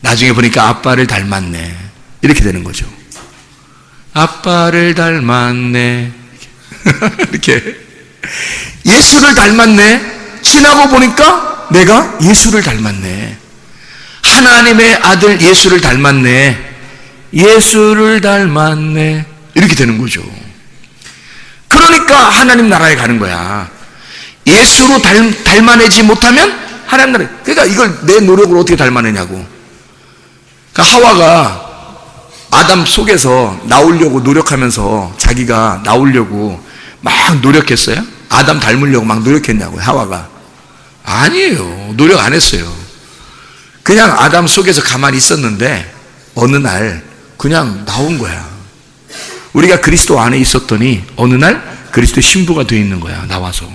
나중에 보니까 아빠를 닮았네. 이렇게 되는 거죠. 아빠를 닮았네. 이렇게. 예수를 닮았네. 지나고 보니까 내가 예수를 닮았네. 하나님의 아들 예수를 닮았네. 예수를 닮았네. 이렇게 되는 거죠. 그러니까 하나님 나라에 가는 거야. 예수로 닮아내지 못하면 하나님 나라에. 그러니까 이걸 내 노력으로 어떻게 닮아내냐고. 그러니까 하와가 아담 속에서 나오려고 노력하면서 자기가 나오려고 막 노력했어요? 아담 닮으려고 막 노력했냐고요, 하와가. 아니에요. 노력 안 했어요. 그냥 아담 속에서 가만히 있었는데 어느 날 그냥 나온 거야. 우리가 그리스도 안에 있었더니 어느 날 그리스도의 신부가 되어 있는 거야. 나와서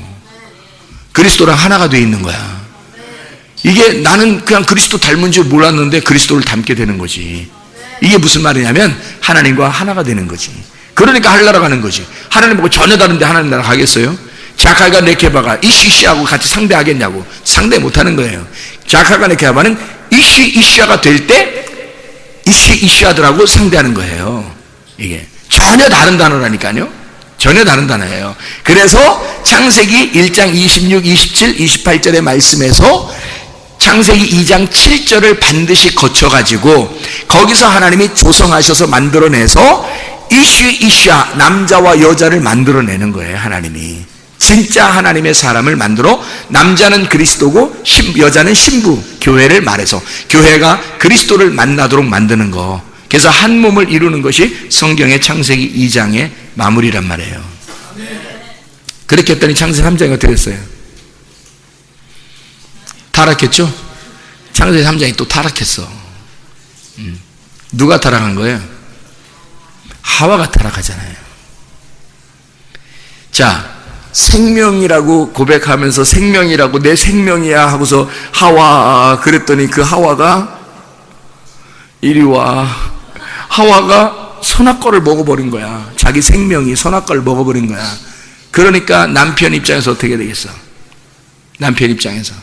그리스도랑 하나가 되어 있는 거야. 이게 나는 그냥 그리스도 닮은 줄 몰랐는데 그리스도를 닮게 되는 거지. 이게 무슨 말이냐면 하나님과 하나가 되는 거지. 그러니까 하늘나라 가는 거지. 하나님 보고 전혀 다른데 하나님 나라 가겠어요? 자칼과 네케바가 이시이시하고 같이 상대하겠냐고. 상대 못하는 거예요. 자칼과 네케바는 이시이시아가 될 때 이시이시아들하고 상대하는 거예요. 이게 전혀 다른 단어라니까요. 전혀 다른 단어예요. 그래서 창세기 1장 26, 27, 28절의 말씀에서 창세기 2장 7절을 반드시 거쳐가지고 거기서 하나님이 조성하셔서 만들어내서 이시이시아 남자와 여자를 만들어내는 거예요. 하나님이 진짜 하나님의 사람을 만들어 남자는 그리스도고 여자는 신부 교회를 말해서 교회가 그리스도를 만나도록 만드는 거. 그래서 한 몸을 이루는 것이 성경의 창세기 2장의 마무리란 말이에요. 그렇게 했더니 창세기 3장이 어떻게 됐어요? 타락했죠? 창세기 3장이 또 타락했어. 누가 타락한 거예요? 하와가 타락하잖아요. 자, 생명이라고 고백하면서 생명이라고 내 생명이야 하고서 하와 그랬더니 그 하와가 이리 와. 하와가 선악과를 먹어버린 거야. 자기 생명이 선악과를 먹어버린 거야. 그러니까 남편 입장에서 어떻게 되겠어? 남편 입장에서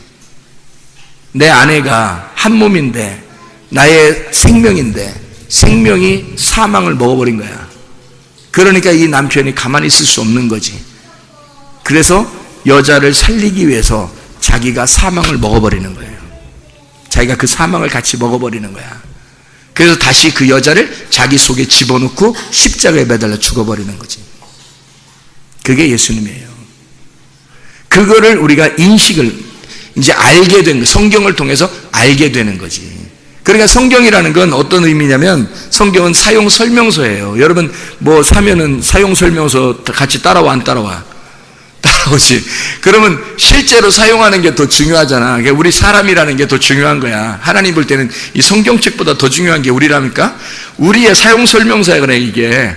내 아내가 한 몸인데 나의 생명인데 생명이 사망을 먹어버린 거야. 그러니까 이 남편이 가만히 있을 수 없는 거지. 그래서 여자를 살리기 위해서 자기가 사망을 먹어버리는 거예요. 자기가 그 사망을 같이 먹어버리는 거야. 그래서 다시 그 여자를 자기 속에 집어넣고 십자가에 매달려 죽어버리는 거지. 그게 예수님이에요. 그거를 우리가 인식을 이제 알게 된, 성경을 통해서 알게 되는 거지. 그러니까 성경이라는 건 어떤 의미냐면 성경은 사용 설명서예요. 여러분 뭐 사면은 사용 설명서 같이 따라와 안 따라와? 따라오지. 그러면 실제로 사용하는 게 더 중요하잖아. 그러니까 우리 사람이라는 게 더 중요한 거야. 하나님 볼 때는 이 성경책보다 더 중요한 게 우리라니까? 우리의 사용 설명서야. 그래 이게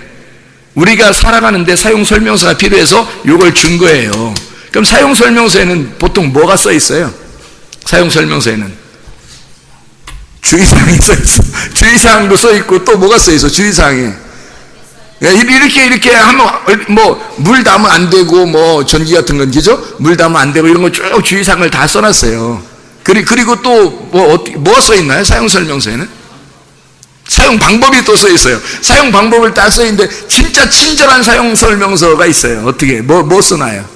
우리가 살아가는데 사용 설명서가 필요해서 이걸 준 거예요. 그럼 사용 설명서에는 보통 뭐가 써 있어요? 사용 설명서에는 주의사항이 써 있어. 주의사항도 써 있고 또 뭐가 써 있어? 주의사항에 이렇게 하면 뭐 물 담으면 안 되고 뭐 전기 같은 건 그죠? 물 담으면 안 되고 이런 거 쭉 주의사항을 다 써놨어요. 그리고 또 뭐가 써 있나요? 사용 설명서에는 사용 방법이 또 써 있어요. 사용 방법을 다 써 있는데 진짜 친절한 사용 설명서가 있어요. 어떻게 뭐 써놔요?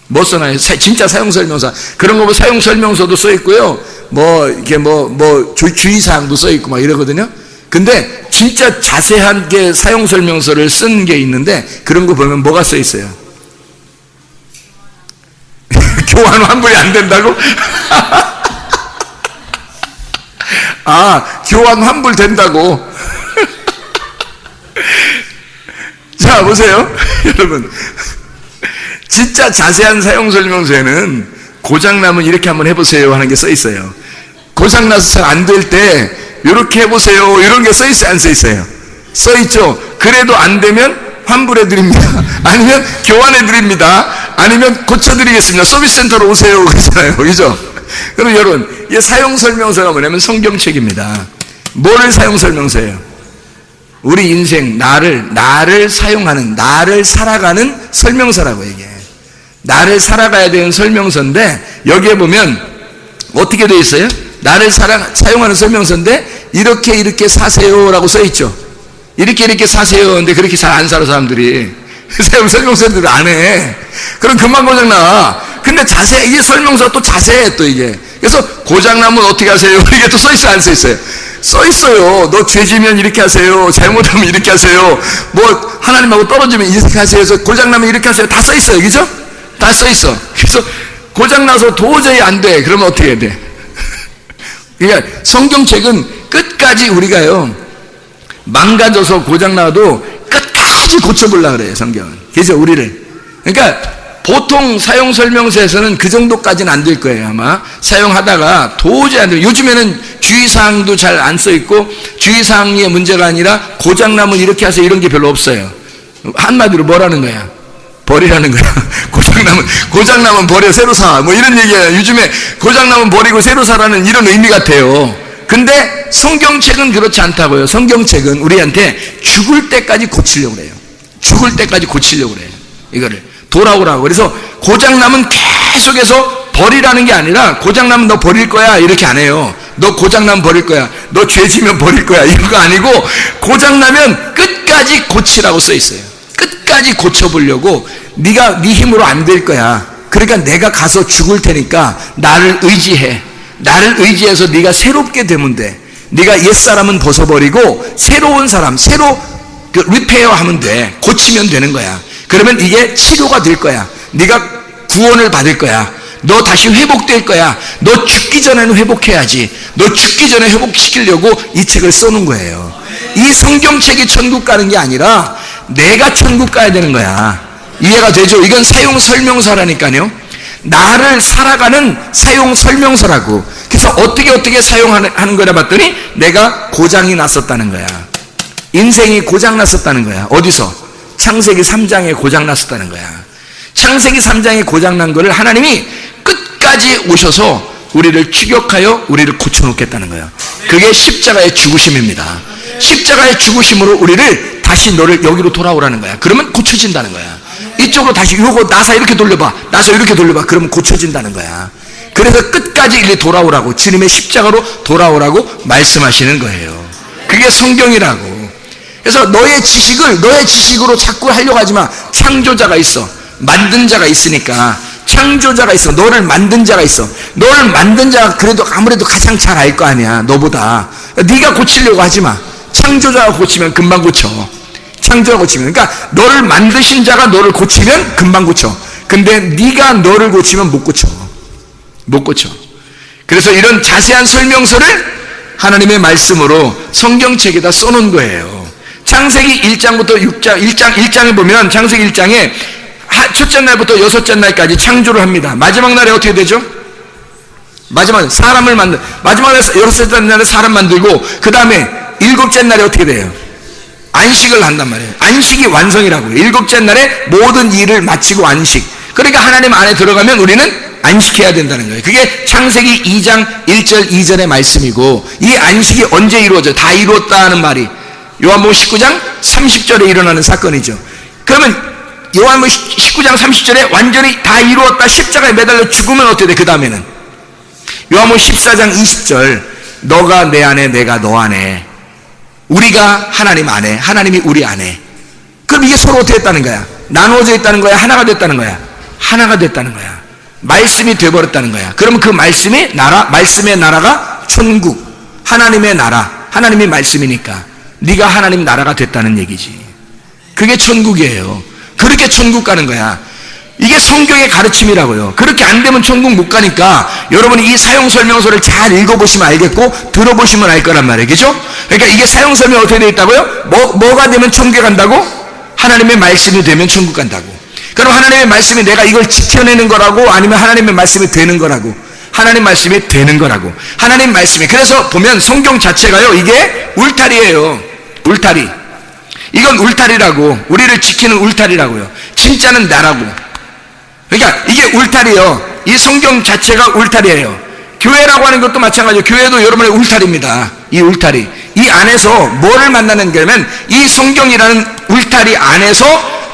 뭐 써놔요? 진짜 사용 설명서 그런 거 뭐 사용 설명서도 써 있고요. 뭐 이렇게 뭐 주의사항도 써 있고 막 이러거든요. 근데 진짜 자세하게 사용 설명서를 쓴 게 있는데 그런 거 보면 뭐가 써 있어요? 교환 환불이 안 된다고? 아, 교환 환불 된다고. 자, 보세요. 여러분. 진짜 자세한 사용 설명서에는 고장나면 이렇게 한번 해보세요 하는 게 써 있어요. 고장나서 잘 안 될 때 이렇게 해보세요 이런 게 써 있어요? 안 써 있어요? 써 있죠. 그래도 안 되면 환불해 드립니다. 아니면 교환해 드립니다. 아니면 고쳐드리겠습니다. 서비스 센터로 오세요 그러잖아요. 그죠? 그럼 여러분 이 사용 설명서가 뭐냐면 성경책입니다. 뭐를 사용 설명서예요? 우리 인생, 나를 사용하는, 나를 살아가는 설명서라고 이게. 나를 살아가야 되는 설명서인데, 여기에 보면 어떻게 되어 있어요? 나를 사용하는 설명서인데, 이렇게 사세요라고 써 있죠. 이렇게 사세요. 근데 그렇게 잘 안 살아, 사람들이. 설명서들을 안 해. 그럼 금방 고장나. 근데 이게 설명서 또 자세해, 또 이게. 그래서 고장나면 어떻게 하세요? 이게 또 써 있어요, 안 써 있어요? 써 있어요. 너 죄지면 이렇게 하세요. 잘못하면 이렇게 하세요. 뭐, 하나님하고 떨어지면 이렇게 하세요. 그래서 고장나면 이렇게 하세요. 다 써 있어요. 그죠? 다 써 있어. 그래서 고장나서 도저히 안 돼. 그러면 어떻게 해야 돼? 그러니까 성경책은 끝까지 우리가요, 망가져서 고장나도 끝까지 고쳐보려고 그래요, 성경은. 그래서 우리를. 그러니까 보통 사용 설명서에서는 그 정도까지는 안 될 거예요, 아마. 사용하다가 도저히 안 돼요. 요즘에는 주의사항도 잘 안 써 있고, 주의사항의 문제가 아니라 고장나면 이렇게 하세요, 이런 게 별로 없어요. 한마디로 뭐라는 거야? 버리라는 거야. 고장나면 버려, 새로 사. 뭐 이런 얘기야. 요즘에 고장나면 버리고 새로 사라는 이런 의미 같아요. 근데 성경책은 그렇지 않다고요. 성경책은 우리한테 죽을 때까지 고치려고 그래요. 죽을 때까지 고치려고 그래요. 이거를. 돌아오라고. 그래서 고장나면 계속해서 버리라는 게 아니라, 고장나면 너 버릴 거야, 이렇게 안 해요. 너 고장나면 버릴 거야. 너 죄지면 버릴 거야. 이거 아니고, 고장나면 끝까지 고치라고 써 있어요. 끝까지 고쳐보려고. 네 힘으로 안 될 거야. 그러니까 내가 가서 죽을 테니까 나를 의지해. 나를 의지해서 네가 새롭게 되면 돼. 네가 옛사람은 벗어버리고 새로운 사람, 새로 리페어 하면 돼. 고치면 되는 거야. 그러면 이게 치료가 될 거야. 네가 구원을 받을 거야. 너 다시 회복될 거야. 너 죽기 전에는 회복해야지. 너 죽기 전에 회복시키려고 이 책을 써놓은 거예요. 이 성경책이 천국 가는 게 아니라 내가 천국 가야 되는 거야. 이해가 되죠? 이건 사용 설명서라니까요. 나를 살아가는 사용 설명서라고. 그래서 어떻게 사용하는 거라 봤더니 내가 고장이 났었다는 거야. 인생이 고장 났었다는 거야. 어디서? 창세기 3장에 고장 났었다는 거야. 창세기 3장에 고장 난 거를 하나님이 끝까지 오셔서 우리를 추격하여 우리를 고쳐놓겠다는 거야. 그게 십자가의 죽으심입니다. 십자가의 죽으심으로 우리를 다시 너를 여기로 돌아오라는 거야. 그러면 고쳐진다는 거야. 이쪽으로 다시 요거 나사 이렇게 돌려봐. 나사 이렇게 돌려봐. 그러면 고쳐진다는 거야. 그래서 끝까지 이리 돌아오라고, 주님의 십자가로 돌아오라고 말씀하시는 거예요. 그게 성경이라고. 그래서 너의 지식으로 자꾸 하려고 하지 마. 창조자가 있어. 만든 자가 있으니까. 창조자가 있어. 너를 만든 자가 있어. 너를 만든 자가 그래도 아무래도 가장 잘 알 거 아니야, 너보다. 네가 고치려고 하지 마. 창조자가 고치면 금방 고쳐. 창조자가 고치면. 그러니까 너를 만드신 자가 너를 고치면 금방 고쳐. 근데 네가 너를 고치면 못 고쳐. 못 고쳐. 그래서 이런 자세한 설명서를 하나님의 말씀으로 성경책에다 써놓은 거예요. 창세기 1장부터 6장, 1장에 보면 창세기 1장에 첫째 날부터 여섯째 날까지 창조를 합니다. 마지막 날에 어떻게 되죠? 마지막 날에 여섯째 날에 사람 만들고, 그 다음에 일곱째 날에 어떻게 돼요? 안식을 한단 말이에요. 안식이 완성이라고요. 일곱째 날에 모든 일을 마치고 안식. 그러니까 하나님 안에 들어가면 우리는 안식해야 된다는 거예요. 그게 창세기 2장 1절 2절의 말씀이고, 이 안식이 언제 이루어져요? 다 이루었다는 말이 요한복음 19장 30절에 일어나는 사건이죠. 그러면 요한복음 19장 30절에 완전히 다 이루었다, 십자가에 매달려 죽으면 어떻게 돼? 그 다음에는 요한복음 14장 20절, 너가 내 안에 내가 너 안에, 우리가 하나님 안에 하나님이 우리 안에. 그럼 이게 서로 어떻게 했다는 거야? 나누어져 있다는 거야? 하나가 됐다는 거야? 하나가 됐다는 거야. 말씀이 돼버렸다는 거야. 그러면 그 말씀의 나라가 천국, 하나님의 나라, 하나님이 말씀이니까 네가 하나님 나라가 됐다는 얘기지. 그게 천국이에요. 그렇게 천국 가는 거야. 이게 성경의 가르침이라고요. 그렇게 안 되면 천국 못 가니까 여러분이 이 사용 설명서를 잘 읽어보시면 알겠고, 들어보시면 알 거란 말이에요. 그죠? 그러니까 이게 사용 설명 어떻게 되어 있다고요? 뭐가 되면 천국에 간다고? 하나님의 말씀이 되면 천국 간다고. 그럼 하나님의 말씀이 내가 이걸 지켜내는 거라고, 아니면 하나님의 말씀이 되는 거라고? 하나님 말씀이 되는 거라고. 하나님 말씀이. 그래서 보면 성경 자체가요, 이게 울타리예요. 울타리. 이건 울타리라고. 우리를 지키는 울타리라고요. 진짜는 나라고. 그러니까 이게 울타리요. 이 성경 자체가 울타리예요. 교회라고 하는 것도 마찬가지예요. 교회도 여러분의 울타리입니다. 이 울타리. 이 안에서 뭐를 만나는 거냐면 이 성경이라는 울타리 안에서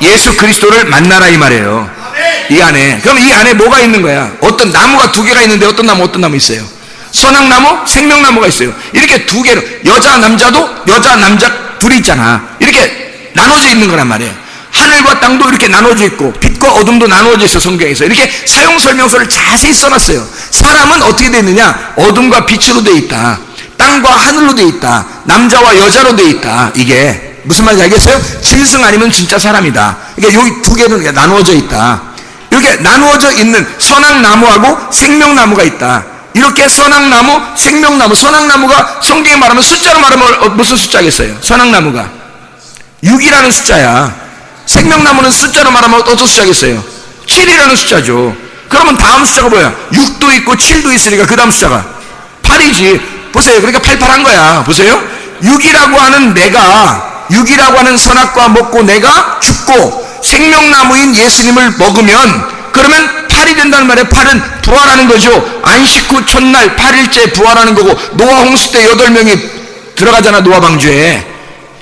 예수 그리스도를 만나라 이 말이에요. 이 안에. 그럼 이 안에 뭐가 있는 거야? 어떤 나무가 두 개가 있는데 어떤 나무 있어요? 선악나무, 생명나무가 있어요. 이렇게 두 개로 여자 남자도 여자 남자 둘이 있잖아. 이렇게 나눠져 있는 거란 말이에요. 하늘과 땅도 이렇게 나눠져 있고 빛과 어둠도 나눠져 있어. 성경에서 이렇게 사용 설명서를 자세히 써놨어요. 사람은 어떻게 되어 있느냐? 어둠과 빛으로 되어 있다. 땅과 하늘로 되어 있다. 남자와 여자로 되어 있다. 이게 무슨 말인지 알겠어요? 짐승 아니면 진짜 사람이다. 그러니까 여기 두 개는 나누어져 있다. 이렇게 나누어져 있는 선악나무하고 생명나무가 있다. 이렇게 선악나무, 생명나무, 선악나무가 성경에 말하면 숫자로 말하면 무슨 숫자겠어요? 선악나무가 6이라는 숫자야. 생명나무는 숫자로 말하면 어떤 숫자겠어요? 7이라는 숫자죠. 그러면 다음 숫자가 뭐야? 6도 있고 7도 있으니까 그 다음 숫자가 8이지. 보세요. 그러니까 팔팔한 거야. 보세요. 6이라고 하는 내가 6이라고 하는 선악과 먹고 내가 죽고 생명나무인 예수님을 먹으면 그러면 8이 된다는 말이에요. 8은 부활하는 거죠. 안식 후 첫날 8일째 부활하는 거고 노아 홍수 때 8명이 들어가잖아. 노아 방주에.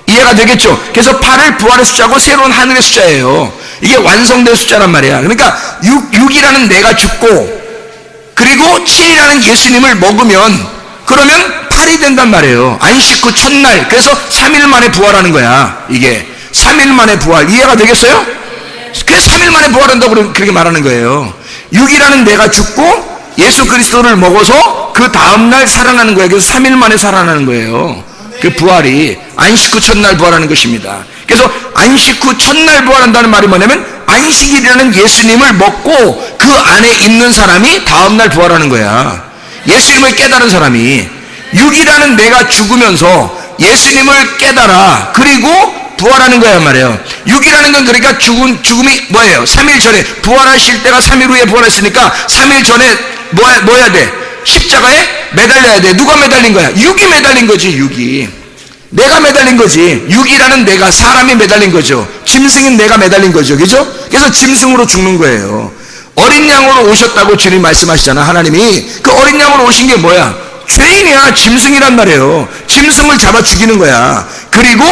이해가 되겠죠? 그래서 8을 부활의 숫자고 새로운 하늘의 숫자예요. 이게 완성된 숫자란 말이야. 그러니까 6이라는 내가 죽고 그리고 7이라는 예수님을 먹으면 그러면 8이 된단 말이에요. 안식 후 첫날. 그래서 3일 만에 부활하는 거야. 이게 3일 만에 부활. 이해가 되겠어요? 그래서 3일 만에 부활한다고 그렇게 말하는 거예요. 6이라는 내가 죽고 예수 그리스도를 먹어서 그 다음날 살아나는 거예요. 그래서 3일 만에 살아나는 거예요. 그 부활이 안식 후 첫날 부활하는 것입니다. 그래서 안식 후 첫날 부활한다는 말이 뭐냐면 안식일이라는 예수님을 먹고 그 안에 있는 사람이 다음날 부활하는 거야. 예수님을 깨달은 사람이 6이라는 내가 죽으면서 예수님을 깨달아 그리고 부활하는 거야 말이에요. 6이라는 건 그러니까 죽음이 뭐예요? 3일 전에 부활하실 때가 3일 후에 부활했으니까 3일 전에 뭐 해야 돼? 십자가에 매달려야 돼. 누가 매달린 거야? 6이 매달린 거지. 6이 내가 매달린 거지. 6이라는 내가 사람이 매달린 거죠. 짐승인 내가 매달린 거죠. 그죠? 그래서 짐승으로 죽는 거예요. 어린 양으로 오셨다고 주님 말씀하시잖아. 하나님이 그 어린 양으로 오신 게 뭐야? 죄인이야. 짐승이란 말이에요. 짐승을 잡아 죽이는 거야. 그리고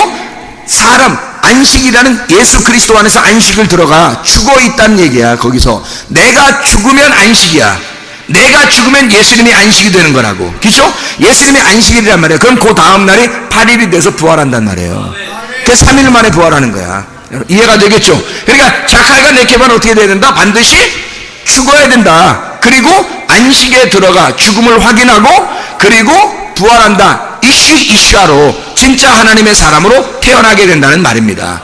사람 안식이라는 예수 그리스도 안에서 안식을 들어가 죽어 있다는 얘기야. 거기서 내가 죽으면 안식이야. 내가 죽으면 예수님이 안식이 되는 거라고. 그렇죠? 예수님이 안식일이란 말이에요. 그럼 그 다음 날이 8일이 돼서 부활한단 말이에요. 그래서 3일 만에 부활하는 거야. 이해가 되겠죠? 그러니까 자칼과 네케바는 어떻게 돼야 된다? 반드시 죽어야 된다. 그리고 안식에 들어가 죽음을 확인하고 그리고 부활한다. 이슈아로 진짜 하나님의 사람으로 태어나게 된다는 말입니다.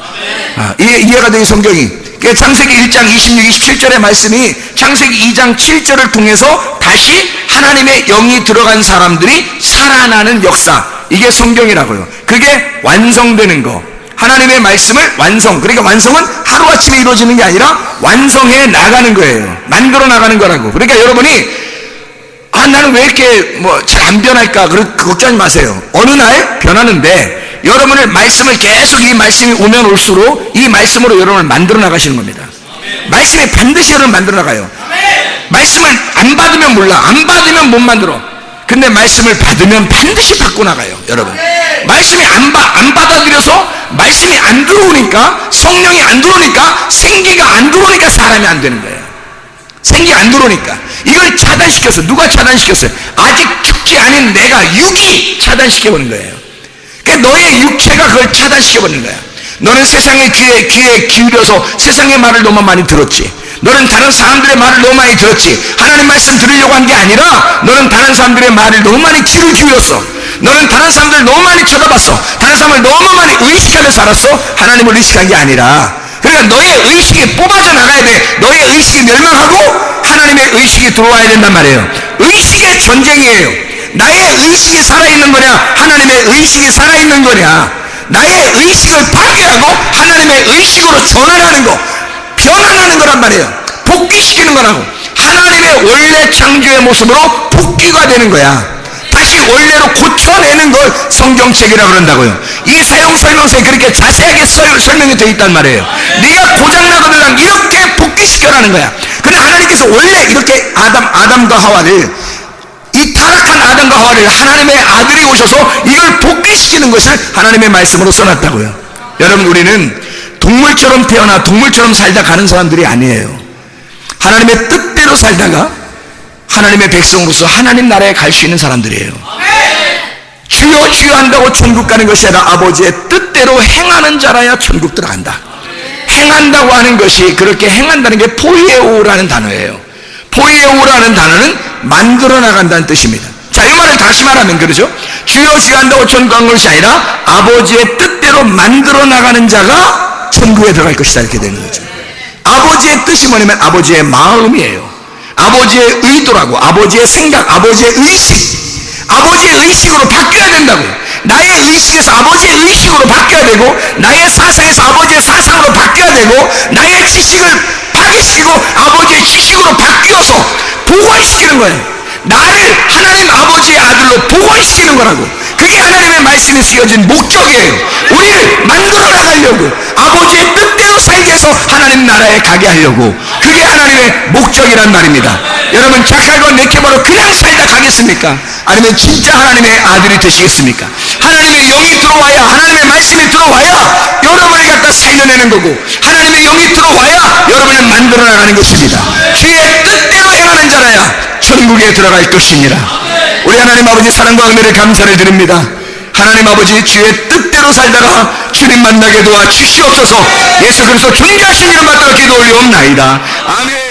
이해가 되는 성경이. 창세기 1장 26, 27절의 말씀이 창세기 2장 7절을 통해서 다시 하나님의 영이 들어간 사람들이 살아나는 역사. 이게 성경이라고요. 그게 완성되는 거. 하나님의 말씀을 완성. 그러니까 완성은 하루아침에 이루어지는 게 아니라 완성해 나가는 거예요. 만들어 나가는 거라고. 그러니까 여러분이 나는 왜 이렇게 잘 안 변할까? 걱정하지 마세요. 어느 날 변하는데 여러분의 말씀을 계속 이 말씀이 오면 올수록 이 말씀으로 여러분을 만들어 나가시는 겁니다. 말씀이 반드시 여러분을 만들어 나가요. 말씀을 안 받으면 몰라. 안 받으면 못 만들어. 근데 말씀을 받으면 반드시 바꿔 나가요. 여러분. 말씀이 안 받아들여서 말씀이 안 들어오니까 성령이 안 들어오니까 생기가 안 들어오니까 사람이 안 되는 거예요. 생기가 안 들어오니까. 이걸 차단시켰어. 누가 차단시켰어요? 아직 죽지 않은 내가 육이 차단시켜버린 거예요. 그러니까 너의 육체가 그걸 차단시켜버린 거야. 너는 세상의 귀에 기울여서 세상의 말을 너무 많이 들었지. 너는 다른 사람들의 말을 너무 많이 들었지. 하나님 말씀 들으려고 한 게 아니라 너는 다른 사람들의 말을 너무 많이 귀를 기울였어. 너는 다른 사람들을 너무 많이 쳐다봤어. 다른 사람을 너무 많이 의식하며 살았어. 하나님을 의식한 게 아니라. 그러니까 너의 의식이 뽑아져 나가야 돼. 너의 의식이 멸망하고 하나님의 의식이 들어와야 된단 말이에요. 의식의 전쟁이에요. 나의 의식이 살아있는 거냐 하나님의 의식이 살아있는 거냐. 나의 의식을 파괴하고 하나님의 의식으로 전환하는 거, 변환하는 거란 말이에요. 복귀시키는 거라고. 하나님의 원래 창조의 모습으로 복귀가 되는 거야. 다시 원래로 고쳐내는 걸 성경책이라고 그런다고요. 이 사용 설명서에 그렇게 자세하게 설명이 되어 있단 말이에요. 네가 고장나거든 이렇게 복귀시켜라는 거야. 근데 하나님께서 원래 이렇게 아담과 하와를 이 타락한 아담과 하와를 하나님의 아들이 오셔서 이걸 복귀시키는 것을 하나님의 말씀으로 써놨다고요. 여러분, 우리는 동물처럼 태어나 동물처럼 살다 가는 사람들이 아니에요. 하나님의 뜻대로 살다가 하나님의 백성으로서 하나님 나라에 갈 수 있는 사람들이에요. 주여 주여 한다고 천국 가는 것이 아니라 아버지의 뜻대로 행하는 자라야 천국 들어간다. 행한다고 하는 것이, 그렇게 행한다는 게 포이에오라는 단어예요. 포이에오라는 단어는 만들어 나간다는 뜻입니다. 자, 이 말을 다시 말하면 그러죠. 주여 주여 한다고 천국 간 것이 아니라 아버지의 뜻대로 만들어 나가는 자가 천국에 들어갈 것이다, 이렇게 되는 거죠. 아버지의 뜻이 뭐냐면 아버지의 마음이에요. 아버지의 의도라고, 아버지의 생각, 아버지의 의식, 아버지의 의식으로 바뀌어야 된다고요. 나의 의식에서 아버지의 의식으로 바뀌어야 되고, 나의 사상에서 아버지의 사상으로 바뀌어야 되고, 나의 지식을 파괴시키고 아버지의 지식으로 바뀌어서 복원시키는 거예요. 나를 하나님 아버지의 아들로 복원시키는 거라고. 그게 하나님의 말씀에 쓰여진 목적이에요. 우리를 만들어 나가려고, 아버지의 뜻대로 살게 해서 하나님 나라에 가게 하려고, 그게 하나님의 목적이란 말입니다. 여러분, 착하고 내켜바로 그냥 살다 가겠습니까? 아니면 진짜 하나님의 아들이 되시겠습니까? 하나님의 영이 들어와야, 하나님의 말씀이 들어와야 여러분을 갖다 살려내는 거고, 하나님의 영이 들어와야 여러분을 만들어 나가는 것입니다. 주의 뜻대로 행하는 자라야 천국에 들어갈 것입니다. 우리 하나님 아버지 사랑과 은혜를 감사를 드립니다. 하나님 아버지, 주의 뜻대로 살다가 주님 만나게 도와 주시옵소서. 예수 그리스도 존귀하신 이름 받들어 기도 올리옵나이다. 아멘.